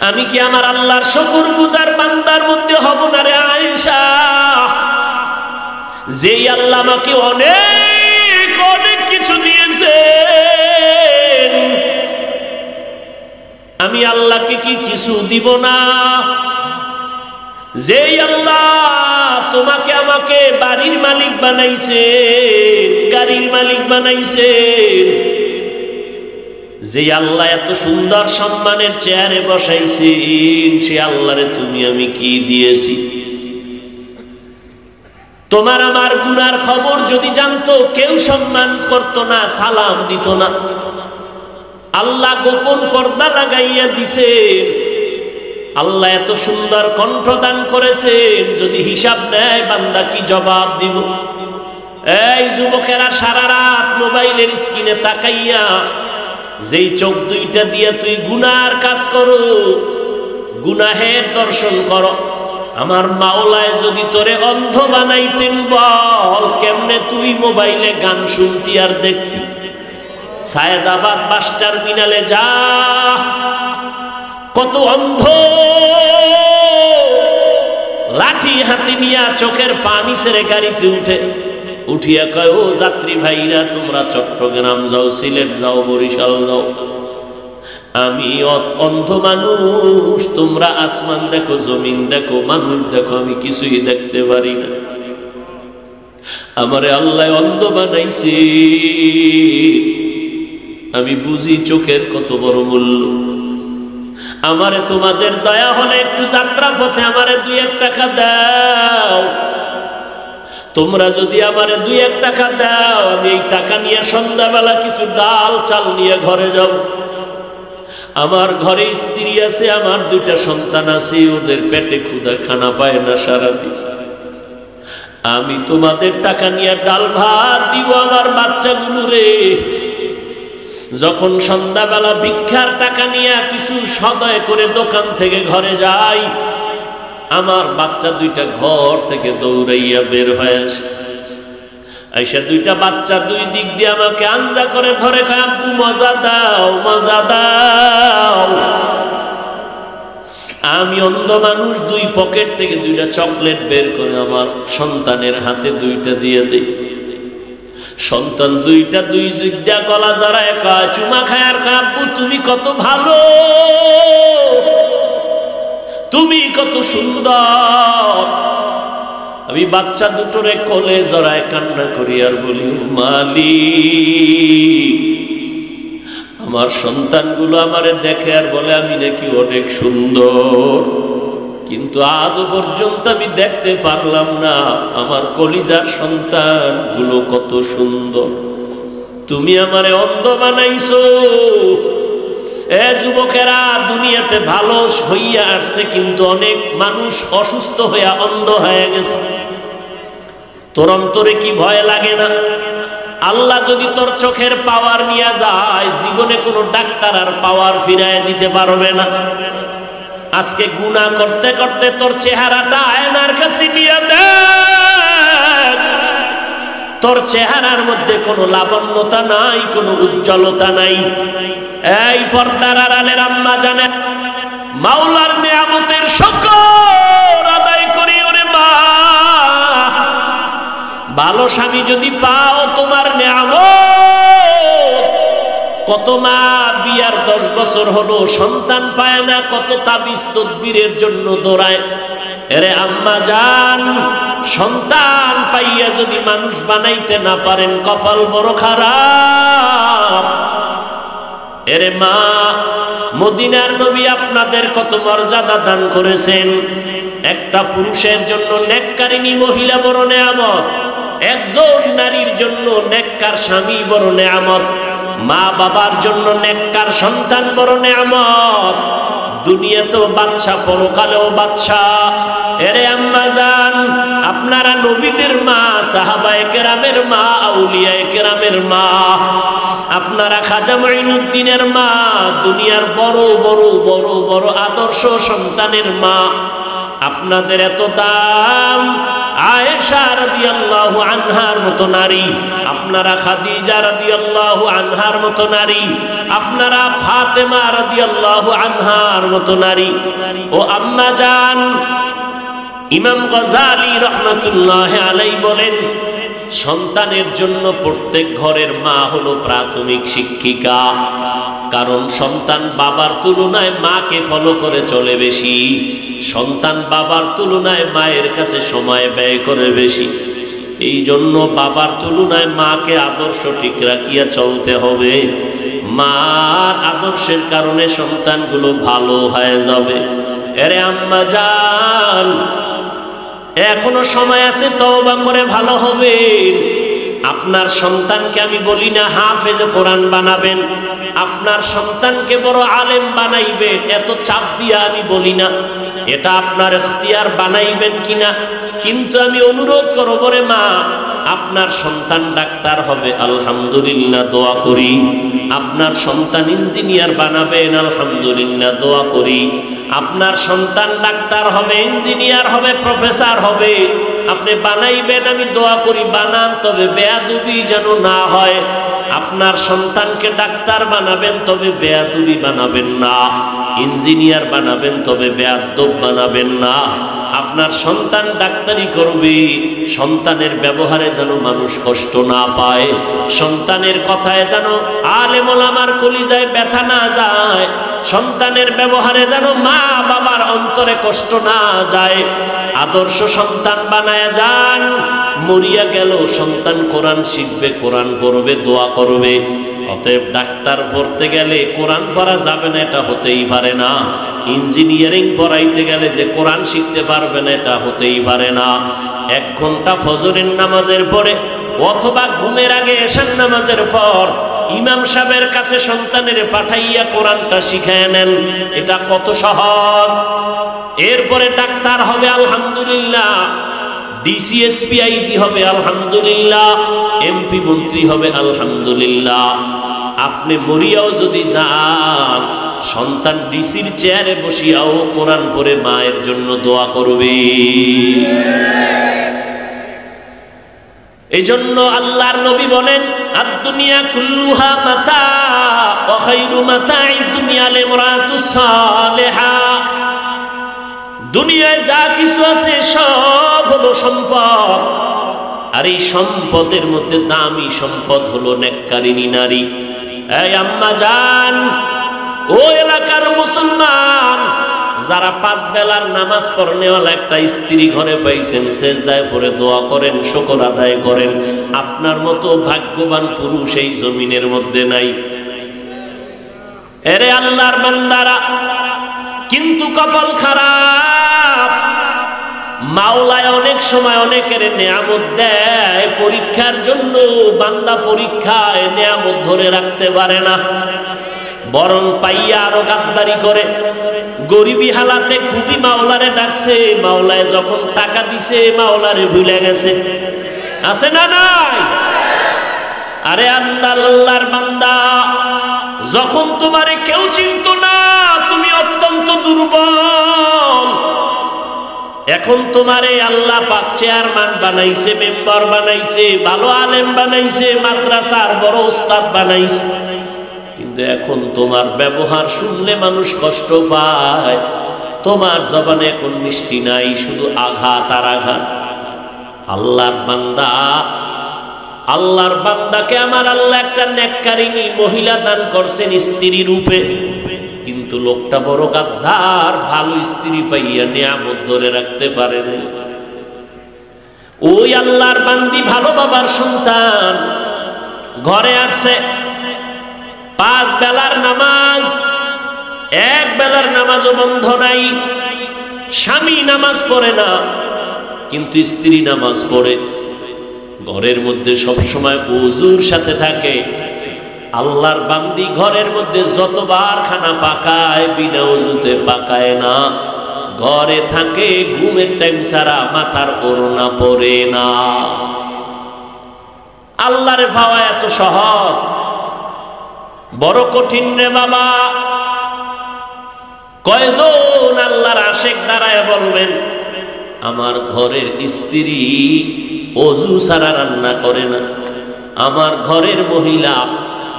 আমি কি আমার আল্লাহর শুকর গুজার বান্দার মধ্যে হব না রে আয়েশা? যেই আল্লাহ আমাকে অনেক অনেক কিছু দিয়েছেন, আমি আল্লাহকে কি কিছু দিব না? যেই আল্লাহ তোমাকে আমাকে বাড়ির মালিক বানাইছে, গাড়ির মালিক বানাইছে, যে আল্লাহ এত সুন্দর সম্মানের চেয়ারে বসাইছেন, সে আল্লাহরে তুমি আমি কি দিয়েছি? তোমার আমার গুনার খবর যদি জানতো, কেউ সম্মান করত না, সালাম দিত না। আল্লাহ গোপন পর্দা লাগাইয়া দিছে। আল্লাহ এত সুন্দর কণ্ঠদান করেছেন, যদি হিসাব নেয় বান্দা কি জবাব দিব? এই যুবকেরা, সারা রাত মোবাইলের স্ক্রিনে তাকাইয়া যেই চোখ দুইটা দিয়ে তুই গুনার কাজ করো, গুনাহের দর্শন করো, আমার মাওলায় যদি তোরে অন্ধ বানাইতেন, বল কেমনে তুই মোবাইলে গান শুনতি আর দেখতি? সায়েদাবাদ বাস টার্মিনালে যা, কত অন্ধ লাঠি হাতে নিয়া চোখের পানি ছেড়ে গাড়িতে উঠিয়া কয়, ও যাত্রী ভাইরা, তোমরা চট্টগ্রাম যাও, সিলেট যাও, বরিশাল যাও, আমি অন্ধ মানুষ, তোমরা আসমান দেখো, জমিন দেখো, মানুষ দেখো, আমি কিছুই দেখতে পারি না। আমারে আল্লাহ অন্ধ বানাইছে, আমি বুঝি চোখের কত বড় মূল্য। আমারে তোমাদের দয়া হলে একটু যাত্রা পথে আমারে 2-1 টাকা দাও। তোমরা যদি আমারে 2-1 টাকা দাও, আমি এই টাকা নিয়ে সন্ধ্যাবেলা কিছু ডাল চাল নিয়ে ঘরে যাব। আমার ঘরে স্ত্রী আছে, আমার 2টা সন্তান আছে, ওদের পেটে ক্ষুধা, খানা পায় না সারাদিন। আমি তোমাদের টাকা নিয়ে ডাল ভাত দিব আমার বাচ্চাগুলো রে। যখন সন্ধ্যাবেলা ভিক্ষার টাকা নিয়ে কিছু সদয় করে দোকান থেকে ঘরে যাই, আমার বাচ্চা 2টা ঘর থেকে দৌড়াইয়া বের হয়ে আসে। আইসা 2টা বাচ্চা 2 দিক দিয়ে আমাকে আঞ্জা করে ধরে কয়, আব্বু মজা দাও, মজা দাও। আমি অন্ধ মানুষ, 2 পকেট থেকে 2টা চকলেট বের করে আমার সন্তানের হাতে 2টা দিয়ে দেই। সন্তান 2টা 2 জিগদা গলা জড়ায় কয়, চুমা খায় আর কয়, আব্বু তুমি কত ভালো, তুমি কত সুন্দর। আমি বাচ্চা দুটোরে কোলে জড়ায় কান্না করি আর বলি, মালিক, আমার সন্তানগুলো আমারে দেখে আর বলে আমি নাকি অনেক সুন্দর, কিন্তু আজও পর্যন্ত আমি দেখতে পারলাম না আমার কলিজার সন্তানগুলো কত সুন্দর। তুমি আমারে অন্ধ বানাইছো। এ যুবকেরা, দুনিয়াতে ভালো হইয়া আসছে, কিন্তু অনেক মানুষ অসুস্থ হইয়া অন্ধ হয়ে গেছে। তোর অন্তরে কি ভয় লাগে না? আল্লাহ যদি তোর চোখের পাওয়ার নিয়ে যায়, জীবনে কোনো ডাক্তার আর পাওয়ার ফিরায় দিতে পারবে না। আজকে গুনাহ করতে করতে তোর চেহারাটা আয়নার কাছে নিয়ে দেখ, তোর চেহারার মধ্যে কোনো লাবণ্যতা নাই, কোনো উজ্জ্বলতা নাই। এই পর্দার আড়ালের আম্মা জানে, মাওলার নিয়ামতের শুকর আদায় করি ওরে মা। ভালো স্বামী যদি পাও, তোমার নিয়ামত। কত মা বিয়ার 10 বছর হলো সন্তান পায় না, কত তাবিজ তদবিরের জন্য দৌড়ায়। এরে আম্মা জান, সন্তান পাইয়া যদি মানুষ বানাইতে না পারেন, কপাল বড় খারাপ। এরে মা, মদিনার নবী আপনাদের কত মর্যাদা দান করেছেন। একটা পুরুষের জন্য নেককারিনী মহিলা বড় নেয়ামত, একজন নারীর জন্য নেককার স্বামী বড় নেয়ামত, মা বাবার জন্য নেককার সন্তান বড় নেয়ামত। দুনিয়াতেও বাদশা, পরকালেও বাদশা। এরে আম্মা জান, আপনারা নবীদের মা, সাহাবায়ে কেরামের মা, আউলিয়ায়ে কেরামের মা, আপনারা খাজা মুঈনুদ্দিনের মা, দুনিয়ার বড় বড় বড় বড় আদর্শ সন্তানের মা। আপনাদের এত দাম, আয়েশা রাদিয়াল্লাহু আনহার মতো নারী, আপনারা খাদিজা রাদিয়াল্লাহু আনহার মতো নারী, আপনারা ফাতেমা রাদিয়াল্লাহু আনহার মতো নারী। ও আম্মা জান, ইমাম গজালি রহমাতুল্লাহি আলাইহি বলেন, সন্তানের জন্য প্রত্যেক ঘরের মা হলো প্রাথমিক শিক্ষিকা। কারণ সন্তান বাবার তুলনায় মাকে ফলো করে চলে বেশি, সন্তান বাবার তুলনায় মায়ের কাছে সময় ব্যয় করে বেশি। এই জন্য বাবার তুলনায় মাকে আদর্শ ঠিক রাখিয়া চলতে হবে। মার আদর্শের কারণে সন্তানগুলো ভালো হয়ে যাবে। এরে আম্মা জান, এখনো সময় আছে, তওবা করে ভালো হবেন। আপনার সন্তানকে আমি বলি না হাফেজ কোরআন বানাবেন, আপনার সন্তানকে বড় আলেম বানাইবেন, এত চাপ দিয়া আমি বলি না। এটা আপনার ইখতিয়ার, বানাইবেন কিনা। কিন্তু আমি অনুরোধ করব রে মা, আপনার সন্তান ডাক্তার হবে, আলহামদুলিল্লাহ, দোয়া করি। আপনার সন্তান ইঞ্জিনিয়ার বানাবেন, আলহামদুলিল্লাহ, দোয়া করি। আপনার সন্তান ডাক্তার হবে, ইঞ্জিনিয়ার হবে, প্রফেসর হবে, আপনি বানাইবেন, আমি দোয়া করি। বানান, তবে বেয়াদবি যেন না হয়। আপনার সন্তানকে ডাক্তার বানাবেন, তবে বেয়াদবি বানাবেন না। ইঞ্জিনিয়ার বানাবেন, তবে বেয়াদব বানাবেন না। আপনার সন্তান ডাক্তারি করবে, সন্তানের ব্যবহারে যেন মানুষ কষ্ট না পায়, সন্তানের কথায় যেন আলেম ওলামার কলিজায় ব্যথা না যায়, সন্তানের ব্যবহারে যেন মা বাবার অন্তরে কষ্ট না যায়। আদর্শ সন্তান বানায় যান। মরিয়া গেল সন্তান কোরআন শিখবে, কোরআন পড়বে, দোয়া করবে। অতএব ডাক্তার পড়তে গেলে কোরআন পড়া যাবে না, এটা হতেই পারে না। ইঞ্জিনিয়ারিং পড়াইতে গেলে যে কোরআন শিখতে পারবে না, এটা হতেই পারে না। 1 ঘন্টা ফজরের নামাজের পরে অথবা ঘুমের আগে এশার নামাজের পর ইমাম সাহেবের কাছে সন্তানের পাঠাইয়া কোরআনটা শিখায় নেন। এটা কত সহজ। এরপরে ডাক্তার হবে, আলহামদুলিল্লাহ, ডিসিএসপিআইজি হবে, আলহামদুলিল্লাহ, এমপি মন্ত্রী হবে, আলহামদুলিল্লাহ। আপনি মরিয়াও যদি যান, সন্তান ডিসির চেয়ারে বসিয়াও কোরআন পড়ে মায়ের জন্য দোয়া করবে। এই জন্য আল্লাহর নবী বলেন, আদ-দুনিয়া কুল্লুহা মাতা ওয়া খায়রু মাতা'id দুনিয়া লিমরাতুস সালিহা। দুনিয়ায় যা কিছু আছে সব হলো সম্পদ, আর এই সম্পদের মধ্যে দামি সম্পদ হলো নেককারিনী নারী। এই আম্মা জান, ও এলাকার মুসলমান, যারা 5 বেলার নামাজ পড়নেওয়ালা একটা স্ত্রী ঘরে পাইছেন, সেজদায় পড়ে দোয়া করেন, শুকর আদায় করেন, আপনার মতো ভাগ্যবান পুরুষ এই জমিনের মধ্যে নাই। এরে আল্লাহর বান্দারা, কিন্তু কপাল খারাপ। মাওলায় অনেক সময় অনেকের নিয়ামত দেয় পরীক্ষার জন্য, বান্দা পরীক্ষায় নিয়ামত ধরে রাখতে পারে না, বরং পাইয়া আরো গাদ্দারি করে। গরিবী হালাতে খুবই মাওলারে ডাকছে, মাওলায় যখন টাকা দিছে মাওলারে ভুলে গেছে। আছে না নাই? আরে আল্লাহর বান্দা, যখন তোমারে কেউ চিনত না, তুমি অত্যন্ত দুর্বল। এখন তোমারে আল্লাহ পাক চেয়ারম্যান বানাইছে, মেম্বার বানাইছে, ভালো আলেম বানাইছে, মাদ্রাসার বড় ওস্তাদ বানাইছে। কিন্তু এখন তোমার ব্যবহার শুনলে মানুষ কষ্ট পায়। তোমার জবানে এখন মিষ্টি নাই, শুধু আঘাত আর আঘাত। আল্লাহর বান্দা, আল্লাহর বান্দাকে আমার আল্লাহ একটা নেককারিনী মহিলা দান করছেন স্ত্রী রূপে, কিন্তু লোকটা বড় গাদ্দার, ভালো স্ত্রী পাইয়া নিয়ামত ধরে রাখতে পারে না। ওই আল্লাহর বান্দি ভালো বাবার সন্তান, ঘরে আসছে 5 বেলার নামাজ, 1 বেলার নামাজও বন্ধ নাই। স্বামী নামাজ পড়ে না, কিন্তু স্ত্রী নামাজ পড়ে। ঘরের মধ্যে সবসময় ওযুর সাথে থাকে। আল্লাহর বান্দি ঘরের মধ্যে যতবার খানা পাকায়, বিনা ওযুতে পাকায় না। ঘরে থাকে, ঘুমের টাইম ছাড়া মাথার ওড়না পরে না। আল্লাহরে পাওয়া এত সহজ? বড় কঠিন রে বাবা। কয়জন আল্লাহর আশিক দাঁড়ায় বলবেন, আমার ঘরের স্ত্রী অজু ছাড়া রান্না করে না, আমার ঘরের মহিলা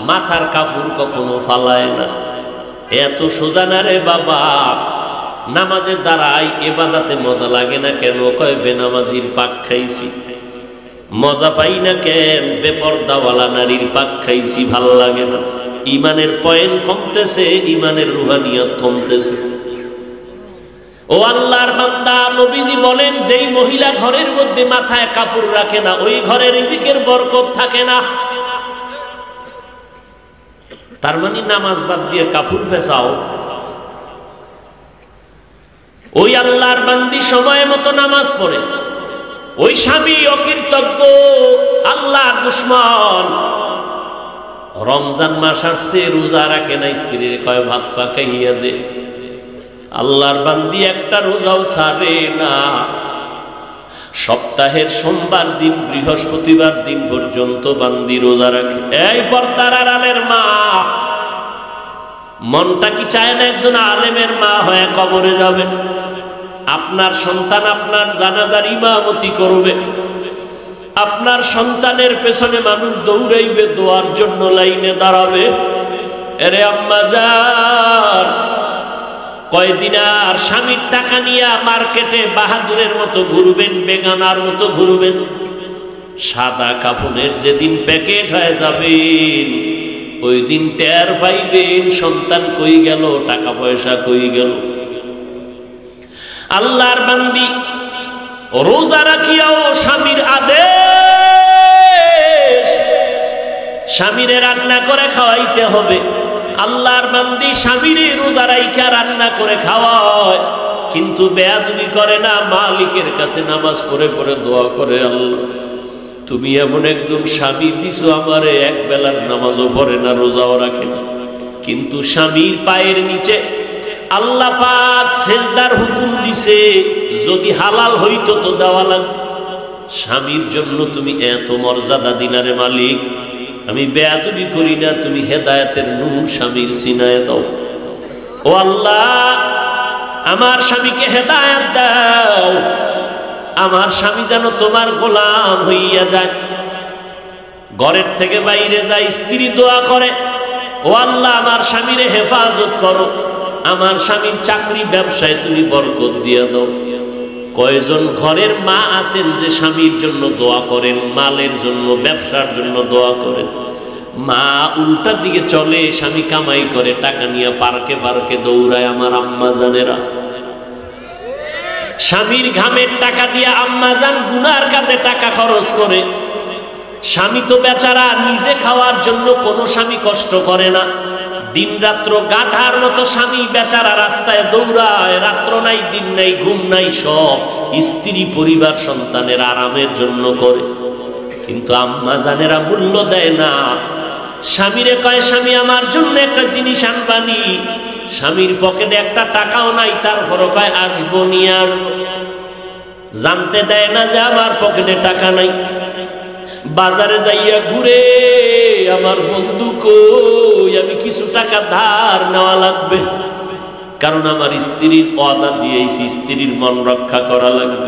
মাথার কাপড় কখনো ফালায় না। এত সোজা না রে বাবা, নামাজের দ্বারাই এবাদাতে মজা লাগে না কেন? কয় বেনামাজির পাক খাইছি। মজা পাই না কেন? বেপরদাওয়ালা নারীর পাক খাইছি, ভাল লাগে না। ইমানের পয়েন্ট কমতেছে, ইমানের রুহানিয়ত কমতেছে। ও আল্লাহর বান্দা, নবীজি বলেন যেই মহিলা ঘরের মধ্যে মাথায় কাপড় রাখে না, ওই ঘরে রিজিকের বরকত থাকে না। তার মানে নামাজ বাদ দিয়ে কাপড় পেছাও। ওই আল্লাহর বান্দি সময় মতো নামাজ পড়ে, ওই স্বামী অকৃতজ্ঞ, আল্লাহর দুশমন। রমজান মাস আসছে, রোজা রাখে না, স্ত্রীর কয় ভাত পাকাইয়া দে। আল্লাহর বান্দি একটা রোজাও ছাড়ে না। সপ্তাহের সোমবার দিন বৃহস্পতিবার দিন পর্যন্ত বান্দি রোজা রাখে। এই পর্দার আড়ালের মা, মনটা কি চায় না একজন আলেমের মা হয়ে কবরে যাবে? আপনার সন্তান আপনার জানাজার ইমামতি করবে, আপনার সন্তানের পেছনে মানুষ দৌড়াইবে, দোয়ার জন্য লাইনে দাঁড়াবে। এরে আম্মা জান, কয়দিন আর স্বামীর টাকা নিয়ে মার্কেটে বাহাদুরের মতো ঘুরবেন, বেগানার মতো ঘুরবেন? সাদা কাপড়ের যেদিন প্যাকেট হয়ে যাবেন, ওই দিন টের পাইবেন সন্তান কই গেল, টাকা পয়সা কই গেল। আল্লাহর বান্দি রোজা রাখিয়াও স্বামীর আদেশ, স্বামীরে রান্না করে খাওয়াইতে হবে। আল্লাহর বান্দি স্বামীরে রোজা রাইখা রান্না করে খাওয়ায়, কিন্তু বেয়াদবি করে না, মালিকের কাছে নামাজ পড়ে পড়ে দোয়া করে, আল্লাহ তুমি এমন একজন স্বামী দিছো আমারে, এক বেলার নামাজও পড়ে না, রোজাও রাখে না, কিন্তু স্বামীর পায়ের নিচে আল্লাহ পাক সেজদার হুকুম দিছে, যদি হালাল হইতো তো দেওয়া লাগবে। স্বামীর জন্য তুমি এত মর্যাদা দিলারে মালিক, আমি বেয়াদবি করি না, তুমি হেদায়েতের নূর স্বামীর সিনায় দাও। ও আল্লাহ, আমার স্বামীকে হেদায়েত দাও, আমার স্বামী যেন তোমার গোলাম হইয়া যায়। ঘরের থেকে বাইরে যায়, স্ত্রী দোয়া করে, ও আল্লাহ আমার স্বামীরে হেফাজত করো, আমার স্বামীর চাকরি ব্যবসায় তুমি বরকত দিয়ে দাও। কয়জন ঘরের মা আছেন যে স্বামীর জন্য দোয়া করেন, মালের জন্য, ব্যবসার জন্য দোয়া করেন? মা উল্টা দিকে চলে, স্বামী কামাই করে, টাকা নিয়ে পার্কে পার্কে দৌড়ায়। আমার আম্মা জানেরা, স্বামীর ঘামের টাকা দিয়ে আম্মা জান গুনার কাজে টাকা খরচ করে। স্বামী তো বেচারা নিজে খাওয়ার জন্য কোনো স্বামী কষ্ট করে না, দিন রাত্র গাধার মতো স্বামী বেচারা রাস্তায় দৌড়ায়, রাত্র নাই, দিন নাই, ঘুম নাই, সব স্ত্রী পরিবার সন্তানের আরামের জন্য করে। কিন্তু আম্মা জানেরা মূল্য দেয় না। স্বামীরে কয়, স্বামী আমার জন্য একটা জিনিস আনবানি, স্বামীর পকেটে একটা টাকাও নাই, তারপরও কয় আসবো, নিয়ে আসবো। জানতে দেয় না যে আমার পকেটে টাকা নাই। বাজারে যাইয়া ঘুরে, আমার বন্ধু কই, আমি কিছু টাকা ধার নেওয়া লাগবে, কারণ আমার স্ত্রীর ওয়াদা দিয়েছি, স্ত্রীর মন রক্ষা করা লাগবে।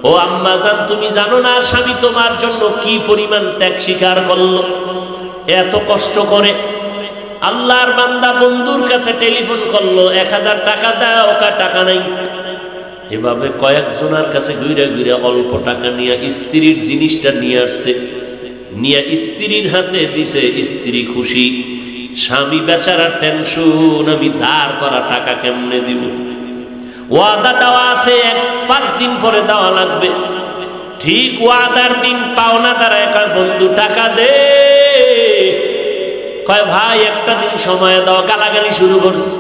ও আম্মা জান, তুমি জানো না স্বামী তোমার জন্য কি পরিমাণ ত্যাগ স্বীকার করলো, এত কষ্ট করে। আল্লাহর বান্দা বন্ধুর কাছে টেলিফোন করলো, 1000 টাকা দাও, টাকা নাই। এভাবে কয়েকজনের কাছে ঘুরে ঘুরে অল্প টাকা নিয়ে স্ত্রীর জিনিসটা নিয়ে আসছে, নিয়ে স্ত্রীর হাতে দিছে। স্ত্রী খুশি, স্বামী বেচারা টেনশন, আমি ধার করা টাকা কেমনে দিব? ওয়াদা দেওয়া আছে 5 দিন পরে দেওয়া লাগবে। ঠিক ওয়াদার দিন পাওনা দাঁড়ায়, কয় বন্ধু টাকা দে। কয় ভাই একটা দিন সময় দাও। গালাগালি শুরু করছে।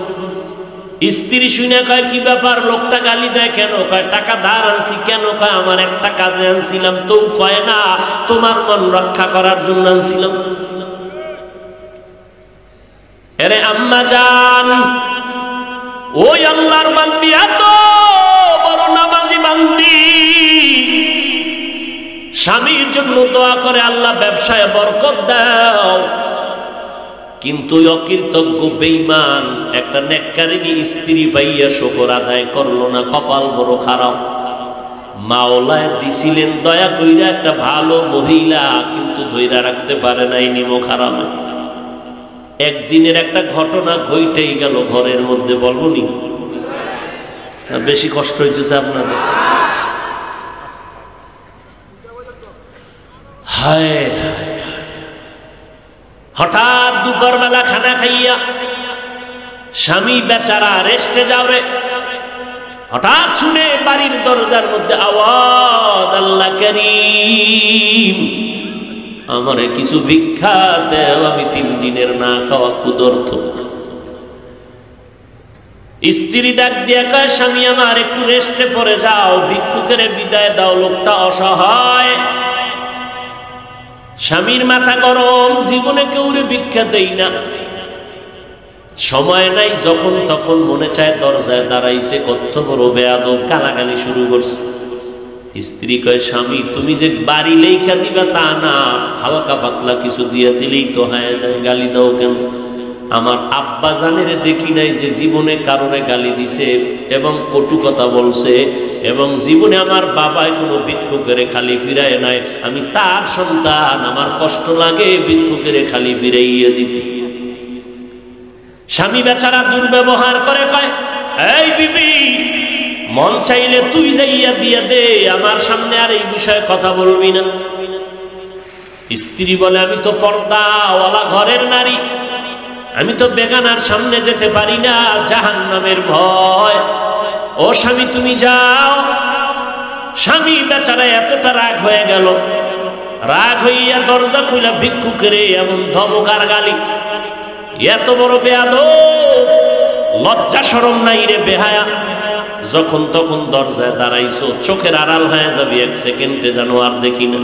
স্ত্রী শুনে কয় কি ব্যাপার, লোকটা গালি দেয় কেন? কয় টাকা ধার আনছি। কেন? কয় আমার একটা কাজে আনছিলাম। তো কয় না, তোমার মন রক্ষা করার জন্য আনছিলাম। আরে আম্মা জান, ওই আল্লাহর বান্দি এত বড় নামাজি বান্দি, স্বামীর জন্য দোয়া করে, আল্লাহ ব্যবসায় বরকত দাও। কিন্তু অকৃতজ্ঞ বেঈমান একটা নেককারিনী স্ত্রী পাইয়া শুকর আদায় করলো না, কপাল বড় খারাপ। মাওলায় দিছিলেন দয়া কইরা একটা ভালো মহিলা, কিন্তু ধইরা রাখতে পারে নাই নিমক হারামে। একদিনের একটা ঘটনা ঘটেই গেল ঘরের মধ্যে, বলবো নি? বেশি কষ্ট হইতেছে আপনাদের? হায় হঠাৎ দুপুর বেলা খানা খাইয়া স্বামী বেচারা রেস্টে যাবে, হঠাৎ শুনে বাড়ির দরজার মধ্যে আওয়াজ, আল্লাহ করিম আমারে কিছু ভিক্ষা দেও, আমি 3 দিনের না খাওয়া ক্ষুধার্ত। স্ত্রী ডাক দিয়া কয়, স্বামী আমার একটু রেস্টে পড়ে যাও, ভিক্ষুকের বিদায় দাও, লোকটা অসহায়। স্বামীর মাথা গরম, জীবনে কেউরে ভিক্ষা দেই না, সময় নাই, যখন তখন মনে চায় দরজায় দাঁড়াইছে, কত বড় বেয়াদব, গালাগালি শুরু করছে। স্ত্রী কয়, স্বামী তুমি যে বাড়ি লেখা দিবা তা না, হালকা পাতলা কিছু দিয়ে দিলেই তো হয়ে যায়, গালি দাও কেন? আমার আব্বা জানের দেখি নাই যে জীবনে কারণে গালি দিছে এবং কটু কথা বলছে, এবং জীবনে আমার বাবায় কোনো ভিক্ষুকের খালি ফিরায় নাই। আমি তার সন্তান, আমার কষ্ট লাগে ভিক্ষুকের খালি ফিরাইয়া দিতে। স্বামী বেচারা দুর্ব্যবহার করে, কয়, এই বিবি মন চাইলে তুই যাইয়া দিয়া দে, আমার সামনে আর এই বিষয়ে কথা বলবি না। স্ত্রী বলে, আমি তো পর্দাওয়ালা ঘরের নারী, আমি তো বেগানার সামনে যেতে পারি না, জাহান্নামের ভয়। ও স্বামী তুমি যাও। স্বামী বেচারা এতটা রাগ হয়ে গেল, রাগ হইয়া দরজা খুলে ভিক্ষুকের এমন ধমক আর গালি, এত বড় বেয়াদব, লজ্জা শরম নাই রে বেহায়া, যখন তখন দরজায় দাঁড়াইছো, চোখের আড়াল হয়ে যাবি 1 সেকেন্ডে, যেন আর দেখি না।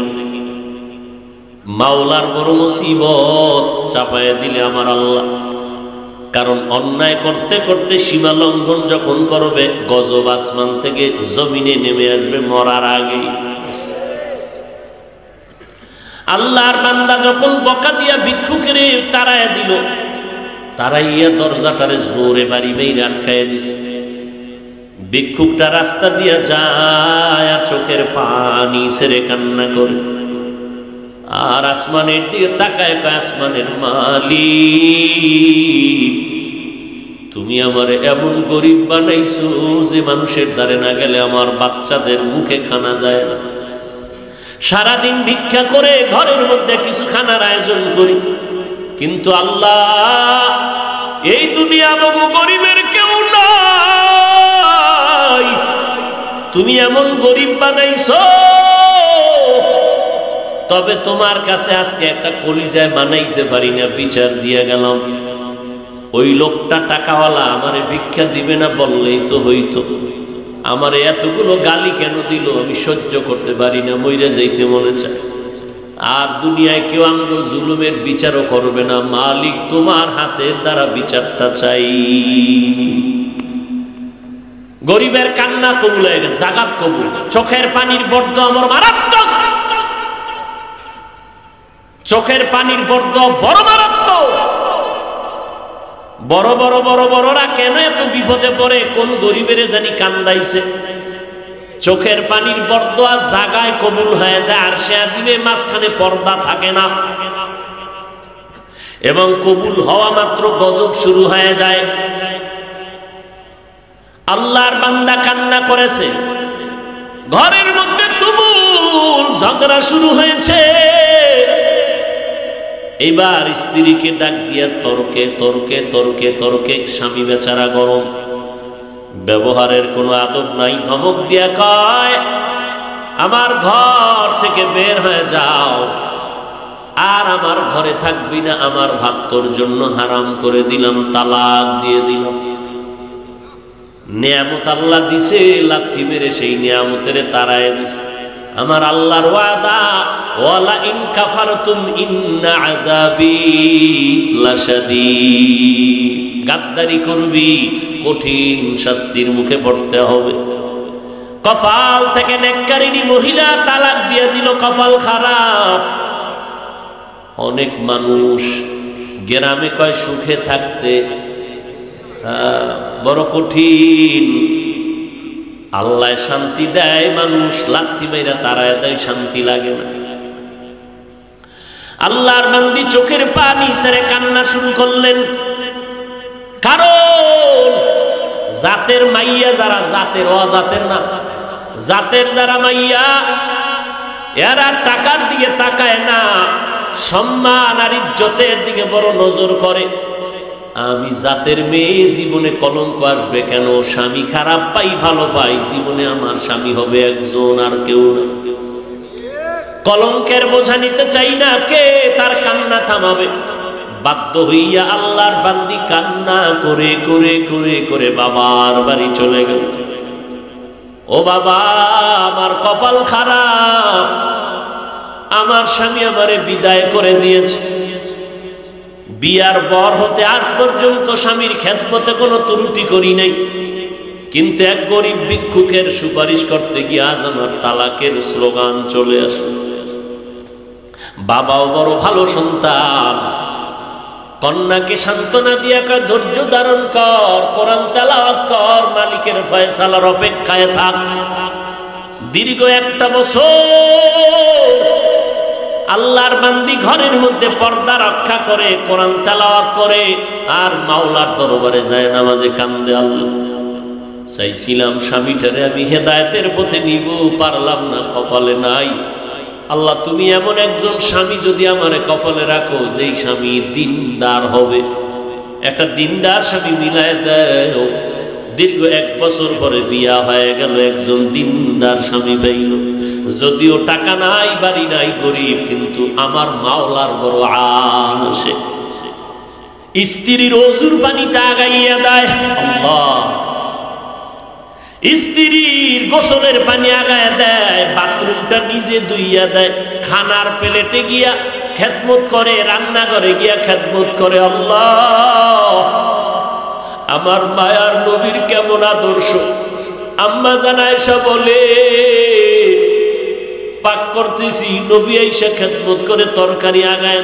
মাওলার বড় মুসিবত চাপায়া দিলে আমার আল্লাহ। কারণ অন্যায় করতে করতে সীমা লঙ্ঘন যখন করবে, গজব আসমান থেকে জমিনে নেমে আসবে মরার আগেই। আল্লাহর বান্দা যখন বকা দিয়া ভিক্ষুকের তাড়াইয়া দিল, তাড়াইয়া দরজাটারে জোরে বাড়ি মেরে আটকাইয়া দিছে। ভিক্ষুকটা রাস্তা দিয়া যায় আর চোখের পানি ছেড়ে কান্না করে, আর আসমানের দিকে তাকায়, আসমানের মালিক তুমি আমার এমন গরিব বানাইছো যে মানুষের দ্বারে না গেলে আমার বাচ্চাদের মুখে খানা যায় না। সারাদিন ভিক্ষা করে ঘরের মধ্যে কিছু খানার আয়োজন করি, কিন্তু আল্লাহ এই দুনিয়া বহু গরিবের কেউ নাই, তুমি এমন গরিব বানাইছো। তবে তোমার কাছে আজকে একটা কলিজায় মানাইতে পারি না, বিচার দিয়ে গেলাম। ওই লোকটা টাকাওয়ালা আমারে ভিক্ষা দিবে না বললেই তো হইতো, আমারে এতগুলো গালি কেন দিল আমি সহ্য করতে পারি না, মইরা যাইতে মনে চায়। আর দুনিয়ায় কেউ আমগো জুলুমের বিচারও করবে না, মালিক তোমার হাতের দ্বারা বিচারটা চাই। গরিবের কান্না কবুল হয়ে গেছে, জাগাত কবুল। চোখের পানির বর্দ আমার মারাত্মক, চোখের পানির বর্দ বড় মারাত্মক। বড় বড় বড় বড়রা কেন এত বিপদে পড়ে, কোন গরিবের জানি কান্দাইছে। চোখের পানির বর্দ আর জাগায় কবুল হয়ে যায়, আর সে আজিবে মাঝখানে পর্দা থাকে না, এবং কবুল হওয়া মাত্র গজব শুরু হয়ে যায়। আল্লাহর বান্দা কান্না করেছে, ঘরের মধ্যে তুমুল ঝগড়া শুরু হয়েছে। এবার স্ত্রীকে ডাক দিয়া তর্কে তর্কে তর্কে তর্কে, স্বামী বেচারা গরম, ব্যবহারের কোনো আদব নাই, ধমক দিয়া কয়, আমার ঘর থেকে বের হয়ে যাও, আর আমার ঘরে থাকবি না, আমার ভাত তোর জন্য হারাম করে দিলাম, তালাক দিয়ে দিলাম। নিয়ামত আল্লাহ দিছে, লাথি মেরে সেই নিয়ামতের তাড়ায় দিছে। আমার আল্লাহর ওয়াদা, ওয়ালা ইন কাফারতুম ইন্না আযাবি লাশাদীদ, গাদ্দারি করবি কঠিন শাস্তির মুখে পড়তে হবে। কপাল থেকে নেককারিনী মহিলা তালাক দিয়ে দিল, কপাল খারাপ। অনেক মানুষ গ্রামে কয় সুখে থাকতে, বড় কঠিন। আল্লাহ শান্তি দেয়, মানুষ লাথি মাইরা তারায় দেয়, শান্তি লাগে না। আল্লাহর বান্দি চোখের পানি ছেড়ে কান্না শুরু করলেন। কারণ জাতের মাইয়া যারা, জাতের অজাতের না, জাতের যারা মাইয়া, এরা টাকার দিকে তাকায় না, সম্মান আর ইজ্জতের দিকে বড় নজর করে। আমি জাতের মেয়ে, জীবনে কলঙ্ক আসবে কেন? স্বামী খারাপ পাই ভালো পাই, জীবনে আমার স্বামী হবে একজন, আর কেউ না। কলঙ্কের বোঝা নিতে চাই না, কে তার কান্না থামাবে? বাধ্য হইয়া আল্লাহর বান্দি কান্না করে করে করে করে বাবার বাড়ি চলে গেল। ও বাবা, আমার কপাল খারাপ, আমার স্বামী আমারে বিদায় করে দিয়েছে। বিয়ার বর হতে আজ পর্যন্ত স্বামীর খেদমতে কোনো ত্রুটি করি নাই, কিন্তু এক গরিব ভিক্ষুকের সুপারিশ করতে গিয়ে আজ আমার তালাকের স্লোগান চলে আসে। বাবাও বড় ভালো সন্তান, কন্যাকে সান্ত্বনা দিয়া কয় ধৈর্য ধারণ কর, কোরআন তেলাওয়াত কর, মালিকের ফয়সালার অপেক্ষায় থাক। দীর্ঘ একটা বছর আল্লাহর বান্দি ঘরের মধ্যে পর্দা রক্ষা করে, কোরআন তেলাওয়াত করে, আর মাওলার দরবারে যায় নামাজে কান্দে। আল্লাহ, চাইছিলাম স্বামীটারে আমি হেদায়েতের পথে নিব, পারলাম না, কপালে নাই। আল্লাহ, তুমি এমন একজন স্বামী যদি আমারে কপালে রাখো, যেই স্বামী দিনদার হবে, একটা দিনদার স্বামী মিলায় দেও। দীর্ঘ 1 বছর পরে বিয়া হয়ে গেল, একজন দিনদার স্বামী পাইল। যদিও টাকা নাই, বাড়ি নাই, গরিব, কিন্তু আমার মাওলার বড় আসে। স্ত্রীর ওযুর পানিটা আগাইয়া দেয় আল্লাহ, স্ত্রীর গোসলের পানি আগায় দেয়, বাথরুমটা নিজে ধুইয়া দেয়, খানার প্লেটে গিয়া খেদমত করে, রান্নাঘরে গিয়া খেদমত করে। আল্লাহ, আমার মায়ার নবীর কেমন আদর্শ! আম্মা জান আয়েশা বলে, পাক করতেছি, নবী আয়েশা খেদমত করে তরকারি আগায়।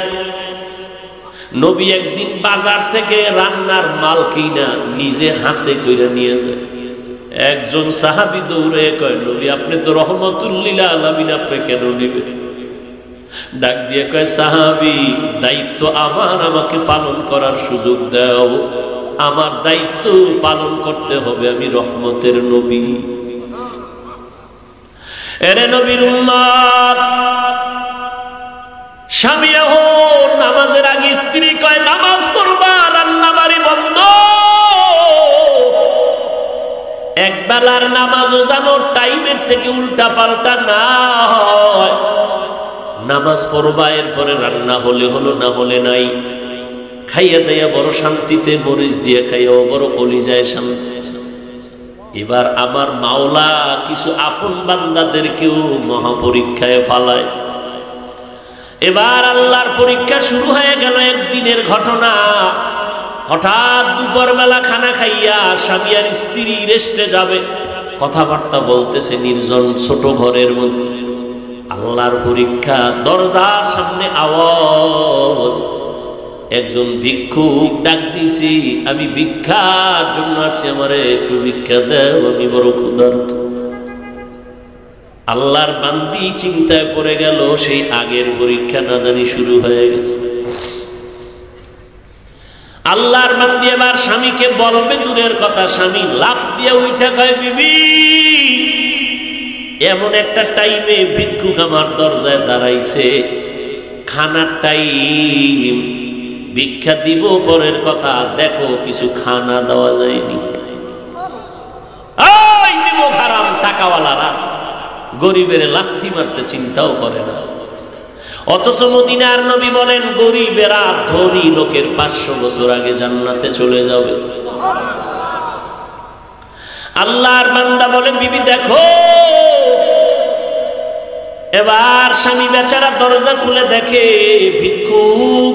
নবী একদিন বাজার থেকে রান্নার মাল কিনা নিজে হাতে কইরা নিয়ে যায়। একজন সাহাবী দৌড়ে কয়, নবী আপনি তো রহমাতুল লিল আলামিন, আপনি কেন নিবেন? ডাক দিয়ে কয়, সাহাবী, দায়িত্ব আমার, আমাকে পালন করার সুযোগ দাও, আমার দায়িত্ব পালন করতে হবে, আমি রহমতের নবী। এরে নবীর উম্মত, স্বামী এখন নামাজের আগে স্ত্রী কয় নামাজ পড়বা, রান্না বাড়ি বন্ধ। এক বেলার নামাজও যেন টাইমের থেকে উল্টা পাল্টা না হয়। নামাজ পড়বা, এরপরে রান্না হলে হলো, না হলে নাই। খাইয়া দেয়া বড় শান্তিতে, মরিচ দিয়ে খাইয়াও বড় কলিজায় শান্তি। এবার আমার মাওলা কিছু আপন বান্দাদেরকেও মহাপরীক্ষায় ফালায়। এবার আল্লাহর পরীক্ষা শুরু হয়ে গেল। একদিনের ঘটনা, হঠাৎ দুপুর বেলা খানা খাইয়া স্বামী আর স্ত্রী রেস্টে যাবে, কথাবার্তা বলতেছে নির্জন ছোট ঘরের মধ্যে। আল্লাহর পরীক্ষা, দরজার সামনে আওয়াজ, একজন ভিক্ষুক ডাক দিছি, আমি ভিক্ষার জন্য আসছি, আমারে একটু ভিক্ষা দাও, আমি বড় ক্ষুধার্ত। আল্লাহর বান্দি চিন্তায় পড়ে গেল, সেই আগের পরীক্ষা না জানি শুরু হয়ে গেছে। আল্লাহর বান্দি এবার স্বামীকে বলবে দূরের কথা, স্বামী লাফ দিয়ে উঠে কয়, বিবি, এমন একটা টাইমে ভিক্ষুক আমার দরজায় দাঁড়াইছে, খানার টাইম, ভিক্ষা দিব পরের কথা, দেখো কিছু খানা দেওয়া যায়নি। হারাম টাকাওয়ালারা গরিবের লাথি মারতে চিন্তাও করে না। অথচ মদিনার নবী বলেন, গরিবেরা ধনী লোকের 500 বছর আগে জান্নাতে চলে যাবে। আল্লাহর বান্দা বলে, বিবি দেখো। এবার স্বামী বেচারা দরজা খুলে দেখে ভিক্ষুক,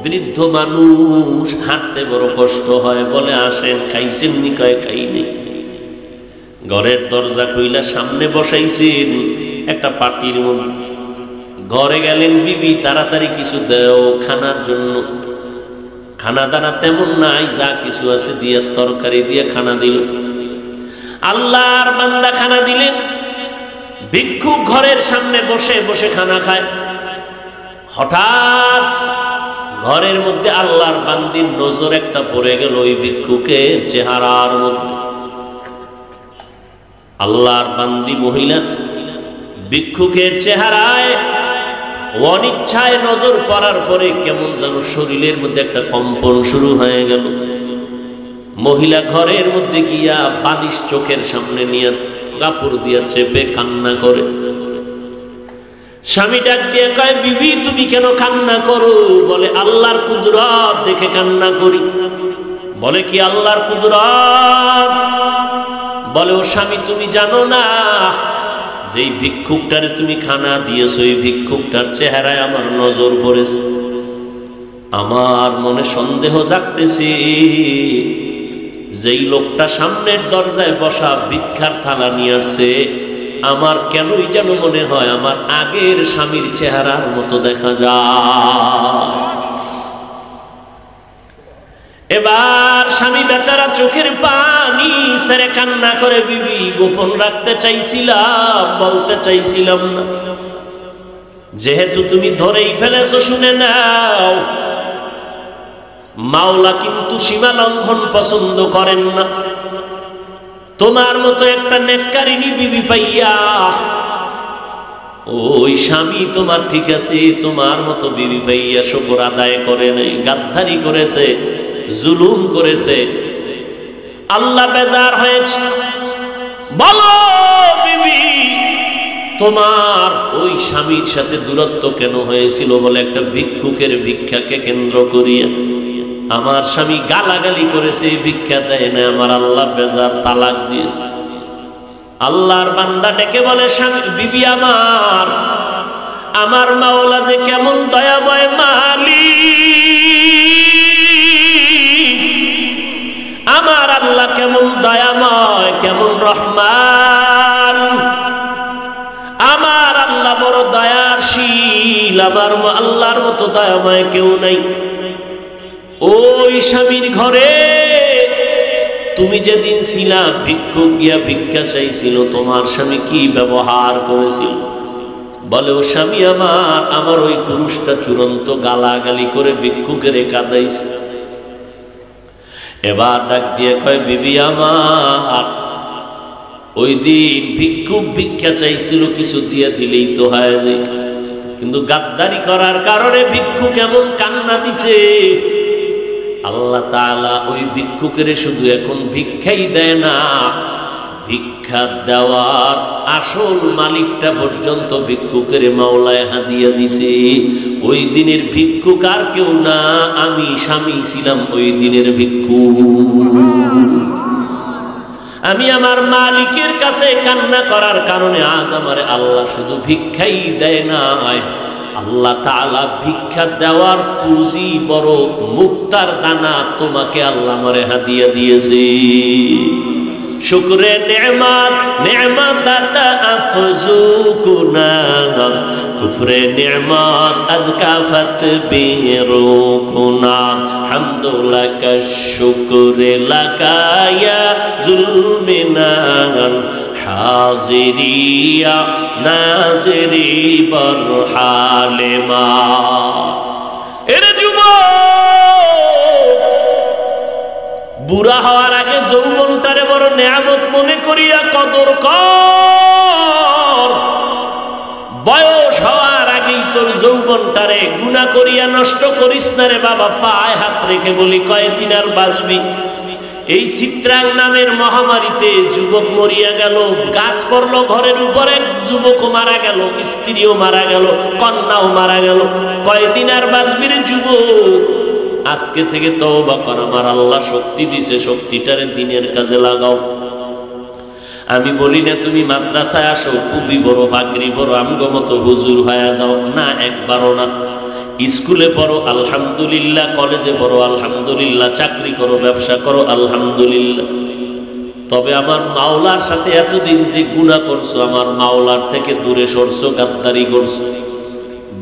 বৃদ্ধ মানুষ, হাঁটতে বড় কষ্ট হয়। বলে, আসেন, খাইছেন নি? কয়, খাইনি। ঘরের দরজা খুইলা সামনে বসাইছেন একটা পাটির মধ্যে। ঘরে গেলেন, বিবি তাড়াতাড়ি কিছু দাও খানার জন্য। খানা দানা তেমন নাই, যা কিছু আছে দিয়ে তরকারি দিয়ে খানা দিল। আল্লাহর বান্দা খানা দিলেন, ভিক্ষুক ঘরের সামনে বসে বসে খানা খায়। হঠাৎ ঘরের মধ্যে আল্লাহর বান্দির নজর একটা পড়ে গেল ওই ভিক্ষুকের চেহারার মধ্যে। আল্লাহর বান্দি মহিলা ভিক্ষুকের চেহারায় অনিচ্ছায় নজর পড়ার পরে কেমন যেন শরীরের মধ্যে একটা কম্পন শুরু হয়ে গেল। মহিলা ঘরের মধ্যে গিয়া বালিশ চোখের সামনে নিয়ে কাপড় দিয়া চেপে কান্না করে। স্বামী ডাক দিয়ে কয়, বিবি তুমি কেন কান্না করো? বলে আল্লাহর কুদরত দেখে কান্না করি। বলে কি আল্লাহর কুদরত? বলে ও স্বামী তুমি জানো না যেই ভিক্ষুকটারে তুমি খানা দিয়েছো এই ভিক্ষুকটার চেহারায় আমার নজর পড়েছে। আমার মনে সন্দেহ জাগতেছে যেই লোকটা সামনের দরজায় বসা ভিক্ষার থালা নিয়ে আসছে আমার কেনই যেন মনে হয় আমার আগের স্বামীর চেহারার মতো দেখা যায়। এবার স্বামী বেচারা চোখের পানি ছেড়ে কান্না করে, বিবি গোপন রাখতে চাইছিলাম, বলতে চাইছিলাম না, যেহেতু তুমি ধরেই ফেলেছো শুনে নাও, মাওলা কিন্তু সীমা লঙ্ঘন পছন্দ করেন না। তোমার মতো একটা নেককারিনী বিবি পাইয়া ওই স্বামী তোমার ঠিক আছে, তোমার মতো বিবি পাইয়া শুকর আদায় করে নাই, গাদ্দারি করেছে, জুলুম করেছে। আল্লাহ বেজার হয়েছে। বলো বিবি তোমার ওই স্বামীর সাথে দূরত্ব কেন হয়েছিল? বলে একটা ভিক্ষুকের ভিক্ষাকে কেন্দ্র করিয়া আমার স্বামী গালাগালি করেছে, ভিক্ষা দেয় না, আমার আল্লাহ বেজার, তালাক দিয়েছে। আল্লাহর বান্দা ডেকে বলে, স্বামী বিবি আমার মাওলা যে কেমন দয়াময় মালিক, আমার আল্লাহ কেমন দয়াময়, কেমন রহমান, আমার আল্লাহ বড় দয়াশীল, আমার আল্লাহর মতো দয়াময় কেউ নাই। ওই স্বামীর ঘরে তুমি যেদিন ছিলা ভিক্ষুক গিয়া ভিক্ষা চাইছিল তোমার স্বামী কি ব্যবহার করেছিল? বলে ও স্বামী আমার ওই পুরুষটা চূড়ান্ত গালাগালি করে ভিক্ষুকের কাঁদাইছে। এবার ডাক দিয়ে কয়, বিবি ওই দিন ভিক্ষুক ভিক্ষা চাইছিল, কিছু দিয়ে দিলেই তো হয়ে যায়, কিন্তু গাদ্দারি করার কারণে ভিক্ষুক এমন কান্না দিছে। আল্লাহ তাআলা ওই ভিক্ষুকের শুধু এখন ভিক্ষাই দেয় না, ভিক্ষা দেওয়ার আসল মালিকটা পর্যন্ত ভিক্ষুকের মাওলায় হাদিয়া দিছে। ওই দিনের ভিক্ষুক আর কেউ না, আমি স্বামী ছিলাম ওই দিনের ভিক্ষুক। আমি আমার মালিকের কাছে কান্না করার কারণে আজ আমার আল্লাহ শুধু ভিক্ষাই দেয় না, আল্লাহ তাআলা ভিক্ষা দেওয়ার পুঁজি বড় মুক্তার দানা তোমাকে আল্লাহ আমারে হাদিয়া দিয়েছে। শুকরে নেমাত নেমাত আফজু কুনা, কুফরে নেমাত আজকাফত বেরো কুনা, হামদুলিল্লাহ শুকরে লাকায়া জুলমিনা, হাজিরিয়া নাজরি বরহালেমা। এরে যুবক, বুড়া হওয়ার আগে যৌবনটারে বড় নেয়ামত মনে করিয়া কদর কর। বয়স হওয়ার আগেই তোর যৌবনটারে গুনাহ করিয়া নষ্ট করিস না রে বাবা। পায়ে হাত রেখে বলি, কয়দিন আর বাঁচবি? এই চিত্রাং নামের মহামারীতে যুবক মরিয়া গেল, গাছ পড়লো ঘরের উপরে, যুবকও মারা গেল, স্ত্রীও মারা গেল, কন্যাও মারা গেল। কয়দিন আর বাঁচবি রে যুবক? আজকে থেকে তওবা কর, আমার আল্লাহ শক্তি দিছে, শক্তিটারে দিনের কাজে লাগাও। আমি বলি না তুমি মাদ্রাসায় আসো, খুবই বড় পাগড়ি বড় আমগো মতো হুজুর হয়ে যাও, না, একবারও না। স্কুলে পড়ো আলহামদুলিল্লাহ, কলেজে পড়ো আলহামদুলিল্লাহ, চাকরি করো, ব্যবসা করো আলহামদুলিল্লাহ। তবে আমার মাওলার সাথে এতদিন যে গুনাহ করছো, আমার মাওলার থেকে দূরে সরছো, গাদ্দারি করছো,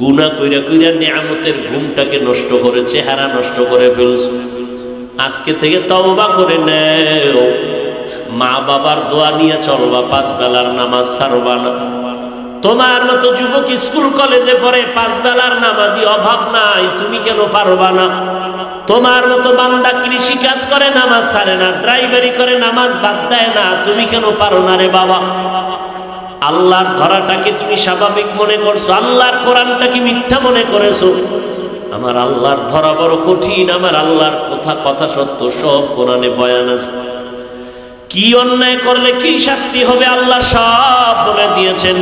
গুনাহ কইরা কইরা নিয়ামতের ঘুমটাকে নষ্ট করে, চেহারা নষ্ট করে ফেলছো। আজকে থেকে তওবা করে নেও, মা বাবার দোয়া নিয়ে চলবা, 5 বেলার নামাজ ছাড়বা না। তোমার মতো যুবক স্কুল কলেজে পড়ে, 5 বেলার নামাজি অভাব নাই, তুমি কেন পারবা না? তোমার মতো বান্দা কৃষি কাজ করে নামাজ ছাড়ে না, ড্রাইভারি করে নামাজ বাদ দেয় না, তুমি কেন পারো না রে বাবা? আল্লাহর ধরাটাকে তুমি স্বাভাবিক মনে করছো, আল্লাহর কোরআনটাকে মিথ্যা মনে করেছো। আমার আল্লাহর ধরা বড় কঠিন, আমার আল্লাহর কথা সত্য, সব কোরআনে বয়ান আছে। কি অন্যায় করলে কি শাস্তি হবে আল্লাহ সব বলে দিয়েছেন।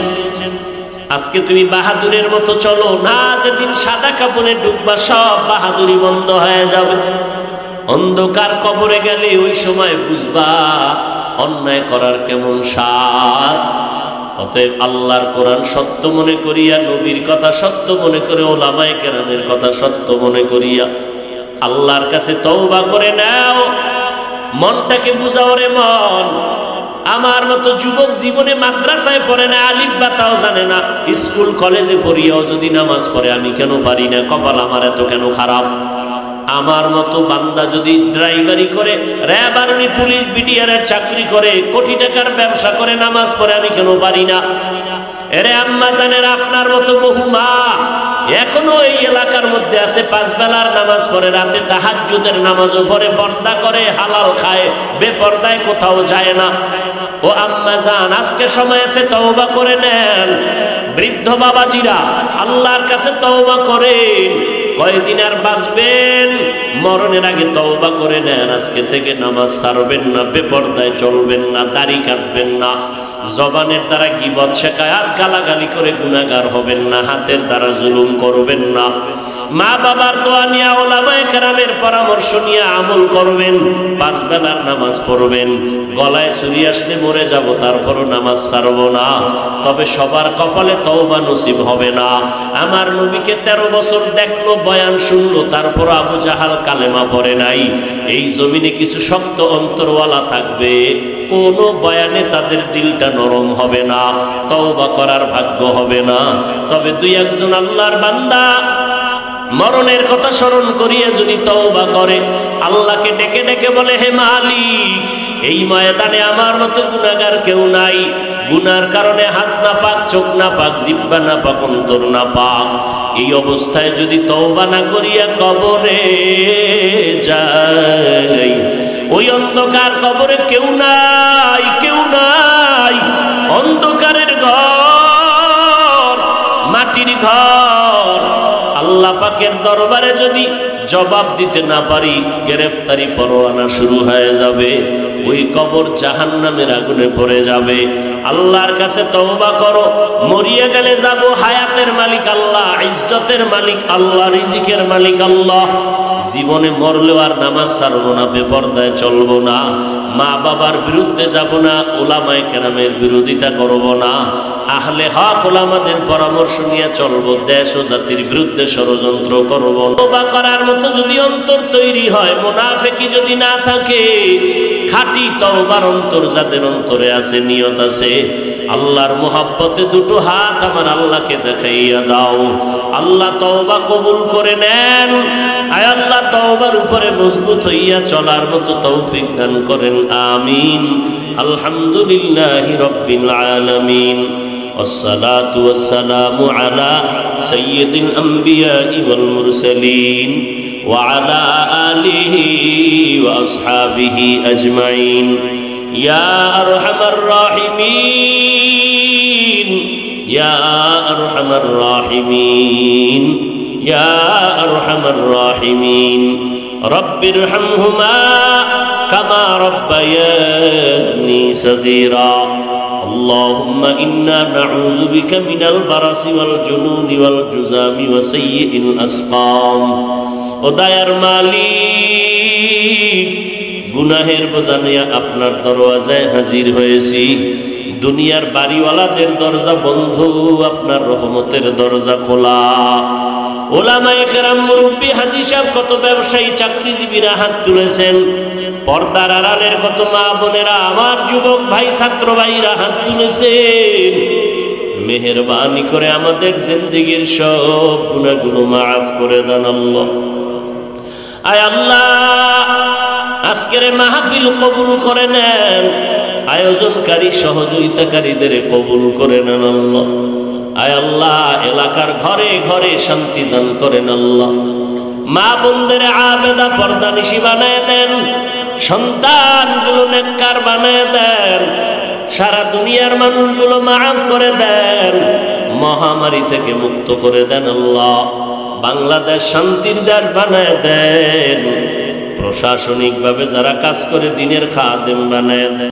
আজকে তুমি বাহাদুরের মতো চলো না, যেদিন সাদা কাপড়ে ঢুকবা সব বাহাদুরি বন্ধ হয়ে যাবে। অন্ধকার কবরে গেলে ওই সময় বুঝবা অন্যায় করার কেমন স্বাদ। অতএব আল্লাহর কোরআন সত্য মনে করিয়া, নবীর কথা সত্য মনে করে, ওলামায়ে কেরামের কথা সত্য মনে করিয়া আল্লাহর কাছে তওবা করে নাও। মনটাকে বুঝাও রে মন। আমার মতো যুবক জীবনে মাদ্রাসায় পড়ে না, আলিফ বা তাও জানে না, স্কুল কলেজে পড়িয়াও যদি নামাজ পড়ে, আমি কেন পারি না? কপাল আমার এত কেন খারাপ? আমার মতো বান্দা যদি ড্রাইভারি করে, র্যাব, আর্মি, পুলিশ, বিডিআরের চাকরি করে, কোটি টাকার ব্যবসা করে, নামাজ পড়ে, আমি কেন পারি না? এরে আম্মা জানেন, আপনার মতো বহু মা এখনো এই এলাকার মধ্যে আছে, 5 বেলার নামাজ পড়ে, রাতে তাহাজ্জুদের নামাজও পড়ে, পর্দা করে, হালাল খায়, বেপর্দায় কোথাও যায় না। ও আম্মা জান, আজকে সময় আছে, তওবা করে নেন। বৃদ্ধ বাবাজিরা আল্লাহর কাছে তওবা করেন। কয়দিন আর বাঁচবেন? মরণের আগে তওবা করে নেন। আজকে থেকে নামাজ ছাড়বেন না, বেপর্দায় চলবেন না, দাড়ি কাটবেন না, জবানের দ্বারা গীবত শেখায়াত গালাগালি করে গুনাহগার হবেন না, হাতের দ্বারা জুলুম করবেন না, মা বাবার দোয়া নিয়ে, ওলামায়ে কেরামের পরামর্শ নিয়ে আমল করবেন, 5 বেলার নামাজ পড়বেন। গলায় ছুরি আসলে মরে যাব, তারপরও নামাজ ছাড়বো না। তবে সবার কপালে তওবা নসিব হবে না। আমার নবীকে 13 বছর দেখলো, বয়ান শুনলো, তারপর আবু জাহাল কালেমা পড়ে নাই। এই জমিনে কিছু শক্ত অন্তরওয়ালা থাকবে, কোন বয়ানে তাদের দিলটা নরম হবে না, তওবা করার ভাগ্য হবে না। তবে 2-1 আল্লাহর বান্দা মরণের কথা স্মরণ করিয়ে যদি তওবা করে, আল্লাহকে ডেকে ডেকে বলে, হে মালিক, এই ময়দানে আমার মতো গুনাহগার কেউ নাই। গুনার কারণে হাত না পাক, চোখ না পাক, জিহ্বা না পাক, অন্তর না পাক। এই অবস্থায় যদি তওবা না করিয়া কবরে যাই, ওই অন্ধকার কবরে কেউ নাই, কেউ নাই। অন্ধকারের ঘর, মাটির ঘর। আল্লাহ পাকের দরবারে যদি জবাব দিতে না পারি, গ্রেফতারি পরোয়ানা শুরু হয়ে যাবে। ওই কবর জাহান্নামের আগুনে পড়ে যাবে। আল্লাহর কাছে তওবা করো। মরিয়া গেলে যাব, হায়াতের মালিক আল্লাহ, ইজ্জতের মালিক আল্লাহ, রিজিকের মালিক আল্লাহ। জীবনে মরলেও আর নামাজ ছাড়বো না, বেপর্দায় চলবো না, মা বাবার বিরুদ্ধে যাব না, ওলামায়ে কেরামের বিরোধিতা করব না, আহলে হক ওলামাদের পরামর্শ নিয়ে চলবো, দেশ ও জাতির বিরুদ্ধে ষড়যন্ত্র করব না। তওবা করার মতো যদি অন্তর তৈরি হয়, মুনাফিকি যদি না থাকে, খাঁটি তওবার অন্তর যাদের অন্তরে আছে, নিয়ত আছে, আল্লাহর মোহাব্বতে 2 হাত আমার আল্লাহকে দেখাইয়া দাও। আল্লাহ তওবা কবুল করে নেন। আয় আল্লাহ, তওবার উপরে মজবুত হইয়া চলার মতো তৌফিক দান করেন, আমিন। আলহামদুলিল্লাহি রাব্বিল আলামিন। والصلاة والسلام على سيد الأنبياء والمرسلين وعلى آله وأصحابه أجمعين يا أرحم الراحمين يا أرحم الراحمين يا أرحم الراحمين رب ارحمهما كما ربياني صغيرا اللهم إنا نعوذ بك من البرص والجنون والجذام وسيء الأسقام ও দয়ার মালিক, গুনাহের বোঝা নিয়ে আপনার দরওয়াজায় হাজির হয়েছি। দুনিয়ার বাড়িওয়ালাদের দরজা বন্ধ, আপনার রহমতের দরজা খোলা। ওলামায়ে কেরাম, মুরব্বী, হাজী সাহেব, কত ব্যবসায়ী, চাকরিজীবীরা হাত তুলেছেন। পর্দার আড়ালের কত মা বোনেরা, আমার যুবক ভাই, ছাত্র ভাইরা হাত তুলেছেন। মেহেরবানি করে আমাদের জিন্দেগীর সব গুনাহগুলো মাফ করে দেন আল্লাহ। আয় আল্লাহ, আজকের মাহফিল কবুল করে নেন। আয়োজনকারী সহযোগিতাকারীদের কবুল করে নেন আল্লাহ। আয় আল্লাহ, এলাকার ঘরে ঘরে শান্তি দান করেন আল্লাহ। মা বোনদের আবেদা পর্দানিশী বানায় দেন, সন্তানগুলো নেককার বানায় দেন, সারা দুনিয়ার মানুষগুলো মাফ করে দেন, মহামারী থেকে মুক্ত করে দেন আল্লাহ। বাংলাদেশ শান্তির দেশ বানায় দেন, প্রশাসনিকভাবে যারা কাজ করে দিনের খাদেম বানায় দেন।